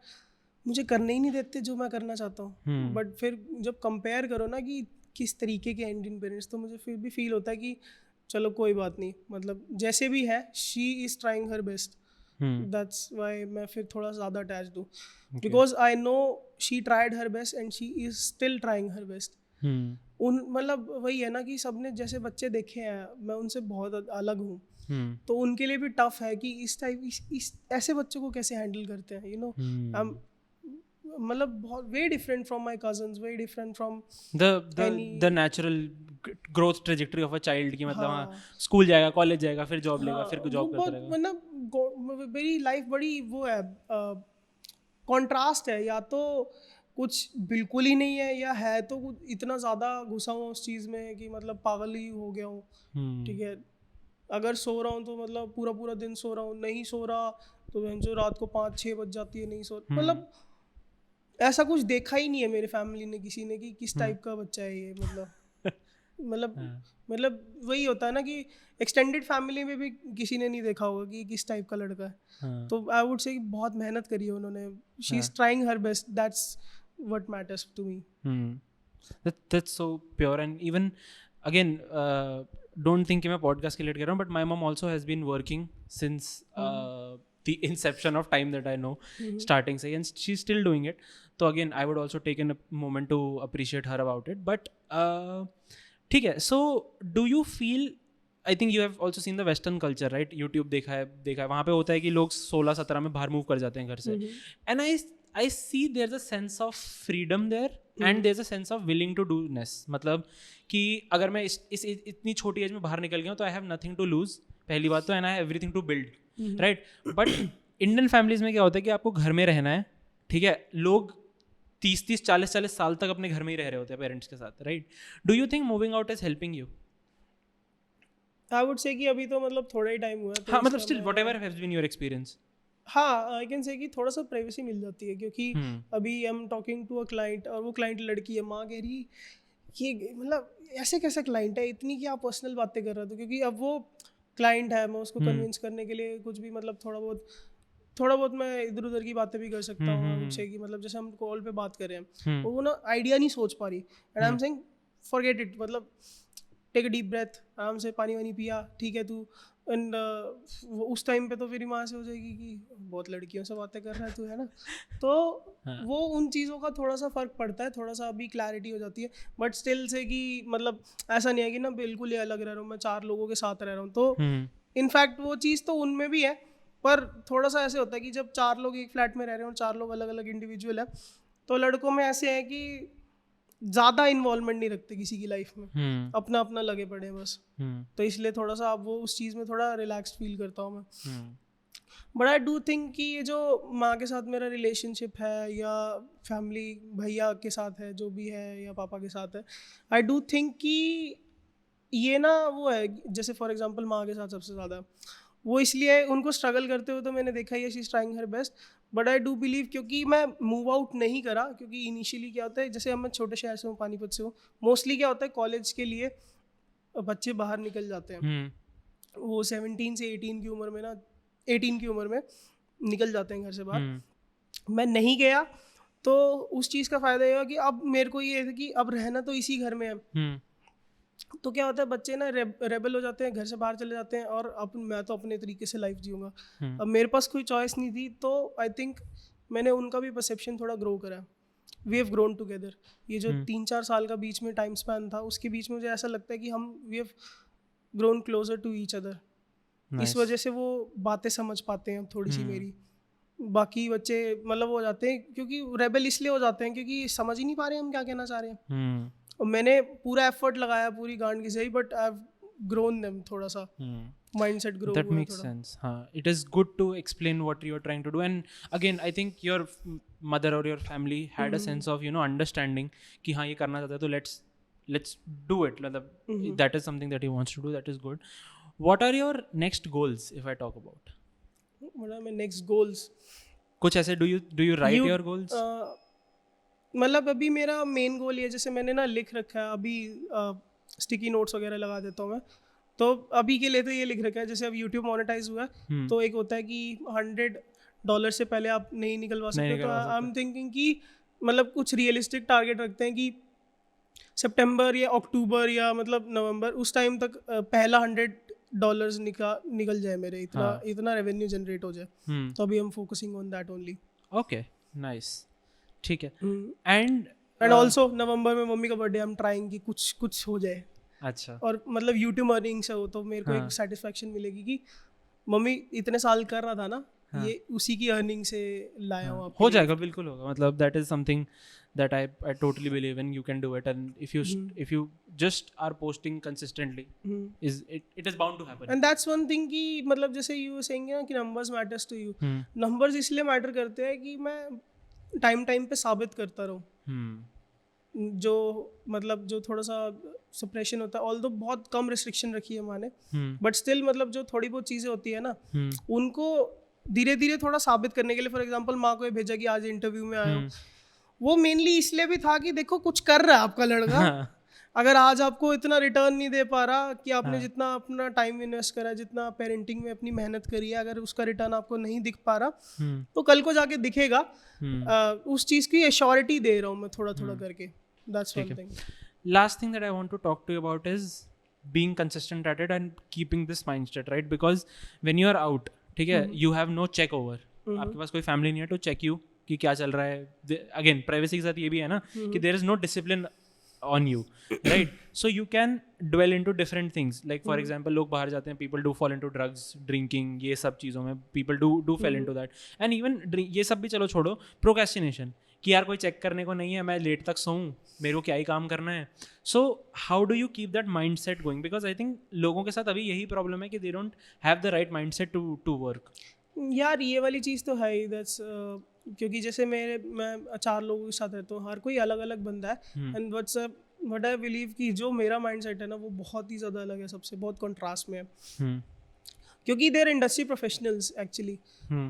मुझे करने ही नहीं देते जो मैं करना चाहता हूँ. बट फिर जब कंपेयर करो ना कि किस तरीके के इंडियन पेरेंट्स, तो मुझे फिर भी फील होता है कि चलो कोई बात नहीं, मतलब जैसे भी है she is trying her best. That's why मैं फिर थोड़ा ज़्यादा अटैच्ड हूँ, because I know she tried her best and she is still trying her best. उन मतलब वही है ना कि सबने जैसे बच्चे देखे हैं, मैं उनसे बहुत अलग हूँ. तो उनके लिए भी टफ है कि इस टाइप इस ऐसे बच्चों को कैसे हैंडल करते हैं, यू नो. मतलब बहुत way different from my cousins, way different from the natural growth trajectory of a child की, मतलब हाँ स्कूल जाएगा, कॉलेज जाएगा, फिर जॉब लेगा, फिर जॉब करता रहेगा. मतलब मेरी लाइफ बड़ी वो है, कॉन्ट्रास्ट है, या तो कुछ बिल्कुल ही नहीं है, या है तो कुछ इतना ज़्यादा घुसा हुआ उस चीज़ में कि मतलब पागल ही हो गया हूँ. ठीक है, अगर सो रहा हूँ तो मतलब पूरा पूरा दिन सो रहा हूँ, नहीं सो रहा तो जो रात को 5-6 बज जाती है, नहीं सो. मतलब ऐसा कुछ देखा ही नहीं है मेरे फैमिली ने, किसी ने, कि किस टाइप का बच्चा है ये. मतलब वही होता है ना कि एक्सटेंडेड फैमिली में भी किसी ने नहीं देखा होगा कि किस टाइप का लड़का है. तो आई वुड से बहुत मेहनत करी है उन्होंने. She is trying her best, that's what matters to me. That's so pure. And even again, don't think कि मैं podcast के लिए कर रहा हूँ, but my mom also has been working since the inception of time that I know, starting से, and she's still doing it. So again, I would also take a moment to appreciate her about it. But ठीक है, so do you feel, I think you have also seen the Western culture, right? YouTube देखा है, वहाँ पे होता है कि लोग 16-17 में बाहर मूव कर जाते हैं घर से. And I see there's a sense of freedom there, and there's a sense of willing to do-ness. मतलब कि अगर मैं इस इतनी छोटी एज में बाहर निकल गया हूँ तो I have nothing to lose, पहली बात तो, and I have everything to build, right? But Indian families में क्या होता है कि आपको घर में रहना है, ठीक है, लोग 30-30, 40-40 साल तक अपने घर में ही रह रहे होते हैं पेरेंट्स के साथ, right? Do you think moving out is helping you? I would say कि अभी तो मतलब थोड़ा ही टाइम हुआ है, तो हाँ, मतलब still whatever has been your experience. हाँ, आई कैन से कि थोड़ा सा प्राइवेसी मिल जाती है, क्योंकि अभी I am talking to a client, और वो क्लाइंट लड़की है. माँ कह रही ये मतलब ऐसे कैसा क्लाइंट है, इतनी क्या पर्सनल बातें कर रहा था, क्योंकि अब वो क्लाइंट है, मैं उसको कन्विंस करने के लिए कुछ भी मतलब थोड़ा बहुत मैं इधर उधर की बातें भी कर सकता हूँ उनसे, कि मतलब जैसे हम कॉल पे बात कर रहे हैं, वो ना आइडिया नहीं सोच पा रही, and I am saying forget it, मतलब टेक अ डीप ब्रेथ, आराम से पानी वानी पिया, ठीक है तू. एंड उस टाइम पे तो फिर माँ से हो जाएगी कि बहुत लड़कियों से बातें कर रहा है तू, है ना. तो वो उन चीज़ों का थोड़ा सा फ़र्क पड़ता है, थोड़ा सा अभी क्लैरिटी हो जाती है. बट स्टिल से कि मतलब ऐसा नहीं है कि ना बिल्कुल ही अलग रह रहा हूँ, मैं 4 लोगों के साथ रह रहा हूँ. तो इनफैक्ट वो चीज़ तो उनमें भी है, पर थोड़ा सा ऐसे होता है कि जब 4 लोग एक फ्लैट में रह रहे हैं और 4 लोग अलग अलग इंडिविजुअल है, तो लड़कों में ऐसे है कि ज़्यादा इन्वॉल्वमेंट नहीं रखते किसी की लाइफ में, अपना अपना लगे पड़े बस. तो इसलिए थोड़ा सा अब वो उस चीज़ में थोड़ा रिलैक्स्ड फील करता हूँ मैं. बट आई डू थिंक कि ये जो माँ के साथ मेरा रिलेशनशिप है या फैमिली भैया के साथ है जो भी है या पापा के साथ है, आई डू थिंक कि ये ना वो है, जैसे फॉर एग्जांपल माँ के साथ सबसे ज़्यादा वो इसलिए उनको स्ट्रगल करते हुए तो मैंने देखा ही है, she is trying her best. But I do believe क्योंकि मैं मूव आउट नहीं करा, क्योंकि इनिशियली क्या होता है, जैसे हम मैं छोटे शहर से हूँ, पानीपत से हूँ, मोस्टली क्या होता है कॉलेज के लिए बच्चे बाहर निकल जाते हैं, वो 17 से 18 की उम्र में ना, 18 की उम्र में निकल जाते हैं घर से बाहर। मैं नहीं गया तो उस चीज़ का फ़ायदा ये हुआ कि अब मेरे को ये है कि अब रहना तो इसी घर में है, तो क्या होता है बच्चे ना रेबल हो जाते हैं, घर से बाहर चले जाते हैं, और अब मैं तो अपने तरीके से लाइफ जीऊँगा। अब मेरे पास कोई चॉइस नहीं थी, तो आई थिंक मैंने उनका भी परसेप्शन थोड़ा ग्रो करा। We have grown together. ये जो 3-4 साल का बीच में टाइम स्पैन था, उसके बीच में मुझे ऐसा लगता है कि हम we have grown closer to each other. इस वजह से वो बातें समझ पाते हैं थोड़ी सी मेरी। बाकी बच्चे मतलब वो हो जाते हैं क्योंकि रेबल इसलिए हो जाते हैं क्योंकि समझ ही नहीं पा रहे हम क्या कहना चाह रहे हैं। और मैंने पूरा एफर्ट लगाया पूरी गांड की सही, but I have grown them थोड़ा सा, माइंडसेट ग्रो that हुआ makes थोड़ा। sense. It is good to explain what you're trying to do, and again I think your mother or your family had a sense of understanding कि हाँ ये करना चाहता है तो let's do it, मतलब that is something that he wants to do, that is good. What are your next goals if I talk about? What are my next goals? कुछ ऐसे do you write your goals? मतलब अभी मेरा main goal ये, जैसे मैंने ना लिख रखा है अभी, स्टिकी नोट्स वगैरह लगा देता हूँ मैं, तो अभी के लिए तो ये लिख रखा है, जैसे अब यूट्यूब मोनेटाइज हुआ है तो एक होता है कि $100 से पहले आप नहीं निकलवा सकते, तो आई एम थिंकिंग कि मतलब कुछ रियलिस्टिक टारगेट रखते हैं कि सितंबर या अक्टूबर या मतलब नवंबर उस टाइम तक पहला $100 निकल जाए मेरे, इतना रेवेन्यू जनरेट हो जाए। तो अभी हम focusing on that only. Okay, nice, ठीक है। एंड ऑल्सो नवंबर में मम्मी का बर्थडे, हम ट्राइंग कि कुछ हो जाए। अच्छा, और मतलब यूट्यूब अर्निंग से हो तो मेरे को एक सेटिस्फैक्शन मिलेगी कि मम्मी इतने साल कर रहा था ना, ये उसी की अर्निंग से लाया हूँ आपके हो लिए। जाएगा, बिल्कुल होगा, मतलब that is something that I totally believe in. You can do it, and if you just are posting consistently, it is bound to happen. And that's one thing कि मतलब जैसे यू सेइंग ना कि numbers matters to you, numbers इसलिए matter करते हैं कि मैं टाइम पे साबित करता रहूँ। जो मतलब जो थोड़ा सा सप्रेशन होता है, ऑल्दो बहुत कम रिस्ट्रिक्शन रखी है माने, बट स्टिल मतलब जो थोड़ी बहुत चीज़ें होती है ना, उनको धीरे धीरे थोड़ा साबित करने के लिए, फॉर एग्जांपल माँ को ये भेजा कि आज इंटरव्यू में आया हूँ, वो मेनली इसलिए भी था कि देखो कुछ कर रहा है आपका लड़का, अगर आज आपको इतना रिटर्न नहीं दे पा रहा कि आपने जितना अपना टाइम इन्वेस्ट करा, जितना पेरेंटिंग में अपनी मेहनत करी है, अगर उसका रिटर्न आपको नहीं दिख पा रहा तो कल को जाके दिखेगा। उस चीज़ की एश्योरिटी दे रहा हूँ मैं थोड़ा थोड़ा करके। That's one thing. Last thing that I want to talk to you about is being consistent at it and keeping this mindset, right? Because when you are out, ठीक है, you have no check over. आपके पास कोई family नहीं है to check you कि क्या चल रहा है। Again, privacy के साथ ये भी है ना कि there is no discipline on you, right? So you can dwell into different things. Like for example, लोग बाहर जाते हैं, people do fall into drugs, drinking, ये सब चीज़ों में people do fall into that. And even ये सब भी चलो छोड़ो, procrastination कि यार कोई चेक करने को नहीं है, मैं लेट तक सोऊं, मेरे को क्या ही काम करना है। So how do you keep that mindset going? Because I think लोगों के साथ अभी यही प्रॉब्लम है कि they don't have the right mindset to work. यार ये वाली चीज़ तो है ही, दैट्स क्योंकि जैसे मैं 4 लोगों के साथ रहता हूँ, हर कोई अलग अलग बंदा है, एंड व्हाट आई बिलीव कि जो मेरा माइंड सेट है ना वो बहुत ही ज़्यादा अलग है सबसे, बहुत कॉन्ट्रास्ट में है। क्योंकि देर इंडस्ट्री प्रोफेशनल्स एक्चुअली,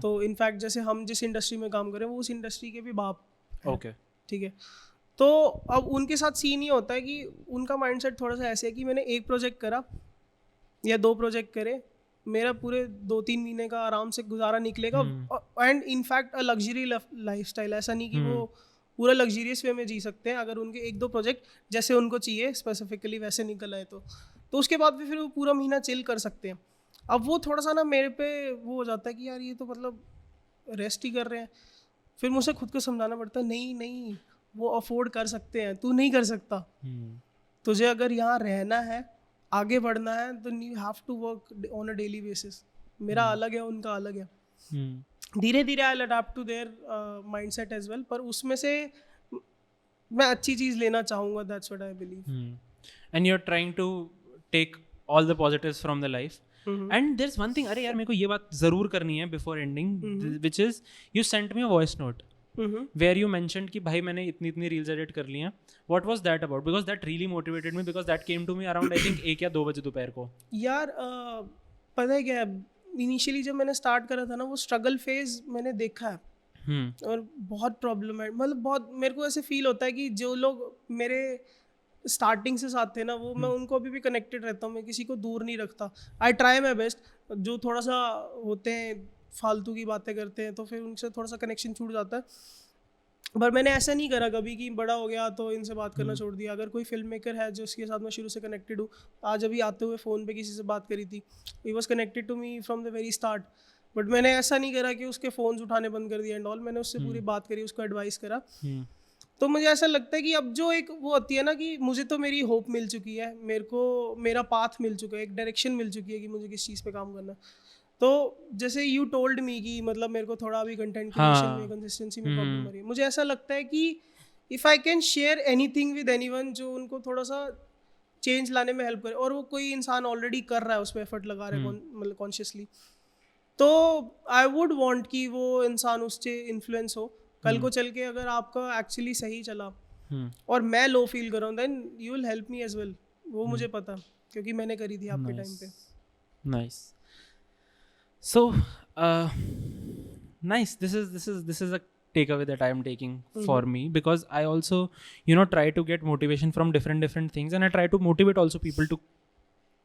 तो इनफैक्ट जैसे हम जिस इंडस्ट्री में काम करें वो उस इंडस्ट्री के भी बाप, ओके, ठीक है। तो अब उनके साथ सीन ये होता है कि उनका माइंडसेट थोड़ा सा ऐसे है कि मैंने एक प्रोजेक्ट करा या 2 प्रोजेक्ट करे, मेरा पूरे 2-3 महीने का आराम से गुजारा निकलेगा, and in fact a luxury lifestyle, ऐसा नहीं कि वो पूरा लग्जरियस वे में जी सकते हैं, अगर उनके 1-2 प्रोजेक्ट जैसे उनको चाहिए स्पेसिफिकली वैसे निकल आए तो उसके बाद भी फिर वो पूरा महीना चिल कर सकते हैं। अब वो थोड़ा सा ना मेरे पे वो हो जाता है कि यार ये तो मतलब रेस्ट ही कर रहे हैं, फिर मुझे खुद को समझाना पड़ता है नहीं वो अफोर्ड कर सकते हैं, तू नहीं कर सकता। तुझे अगर यहाँ रहना है, आगे बढ़ना है, तो you have to work on a daily basis. मेरा अलग है, उनका अलग है। धीरे धीरे I will adapt to their mindset as well, पर उसमें से मैं अच्छी चीज़ लेना चाहूँगा, that's what I believe. And you are trying to take all the positives from the life and there is one thing, अरे यार मेरे को ये बात जरूर करनी है before ending, which is you sent me a voice note where you mentioned कि भाई मैंने इतनी रील्स एडिट कर ली हैं. What was that about? Because that really motivated me, because that came to me around I think 1 या 2 बजे दोपहर को. यार पता है क्या, इनिशियली जब मैंने स्टार्ट करा था ना, वो स्ट्रगल फेज मैंने देखा है और बहुत प्रॉब्लम है. मतलब बहुत मेरे को ऐसे फील होता है कि जो लोग मेरे स्टार्टिंग से साथ थे ना, वो मैं उनको अभी भी कनेक्टेड रहता हूँ. मैं किसी को दूर नहीं रखता. I try my best. जो थोड़ा सा होते हैं फालतू की बातें करते हैं तो फिर उनसे थोड़ा सा कनेक्शन छूट जाता है. पर मैंने ऐसा नहीं करा कभी कि बड़ा हो गया तो इनसे बात करना छोड़ दिया. अगर कोई फिल्म मेकर है जिसके साथ मैं शुरू से कनेक्टेड हूँ, आज अभी आते हुए फ़ोन पे किसी से बात करी थी, he was connected to me from the very start. But मैंने ऐसा नहीं करा कि उसके फ़ोन्स उठाने बंद कर दिया एंड ऑल. मैंने उससे पूरी बात करी, उसको एडवाइस करा. तो मुझे ऐसा लगता है कि अब जो एक वो होती है ना कि मुझे तो मेरी होप मिल चुकी है, मेरे को मेरा पाथ मिल चुका है, एक डायरेक्शन मिल चुकी है कि मुझे किस चीज़ पे काम करना है. तो जैसे यू टोल्ड मी कि मतलब मेरे को थोड़ा अभी कंटेंट क्रिएशन में कंसिस्टेंसी में प्रॉब्लम आ रही है. मुझे ऐसा लगता है कि if I can share anything with anyone जो उनको थोड़ा सा चेंज लाने में हेल्प करे, और वो कोई इंसान ऑलरेडी कर रहा है, उस पर एफर्ट लगा रहा है मतलब कॉन्शियसली, तो आई वुड वांट कि वो इंसान उससे इन्फ्लुएंस हो. कल को चल के अगर आपका एक्चुअली सही चला और मैं लो फील कर रहा हूँ, then you will help me as well. वो मुझे पता, क्योंकि मैंने करी थी आपके टाइम पे. Nice. So nice. This is a takeaway that I am taking for me, because I also try to get motivation from different things, and I try to motivate also people to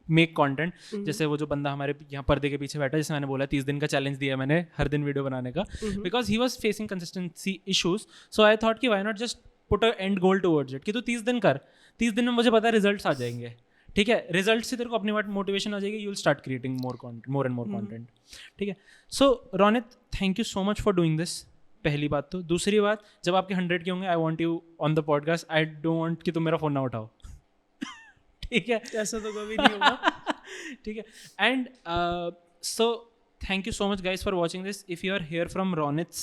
make content. जैसे वो जो बंदा हमारे यहाँ पर्दे के पीछे बैठा, जैसे मैंने बोला 30 दिन का चैलेंज दिया मैंने हर दिन वीडियो बनाने का, because he was facing consistency issues. So I thought कि why not just put a end goal towards it, कि तू 30 दिन कर, 30 दिन में मुझे पता है रिजल्ट्स आ जाएंगे. ठीक है, रिजल्ट से तेरे को अपनी मोटिवेशन आ जाएगी, you will start creating more and more content. ठीक है. So Ronit, thank you so much for doing this. पहली बात तो. दूसरी बात, जब आपके 100 के होंगे, I want you on the podcast. I don't want कि तुम मेरा फ़ोन ना उठाओ. ठीक है, ऐसा तो कभी नहीं होगा. ठीक है. And so thank you so much guys for watching this. If you are here from Ronit's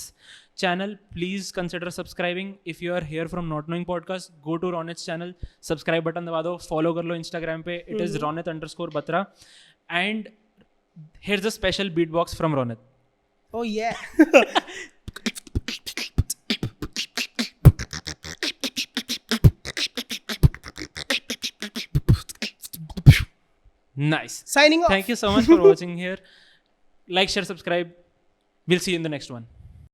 channel, please consider subscribing. If you are here from Not Knowing Podcast, go to Ronit's channel, subscribe button दबा दो, follow कर लो Instagram पे, it is Ronit_Batra. And here's a special beatbox from Ronit. Oh yeah. Nice. Signing off. Thank you so much for watching here. Like, share, subscribe. We'll see you in the next one.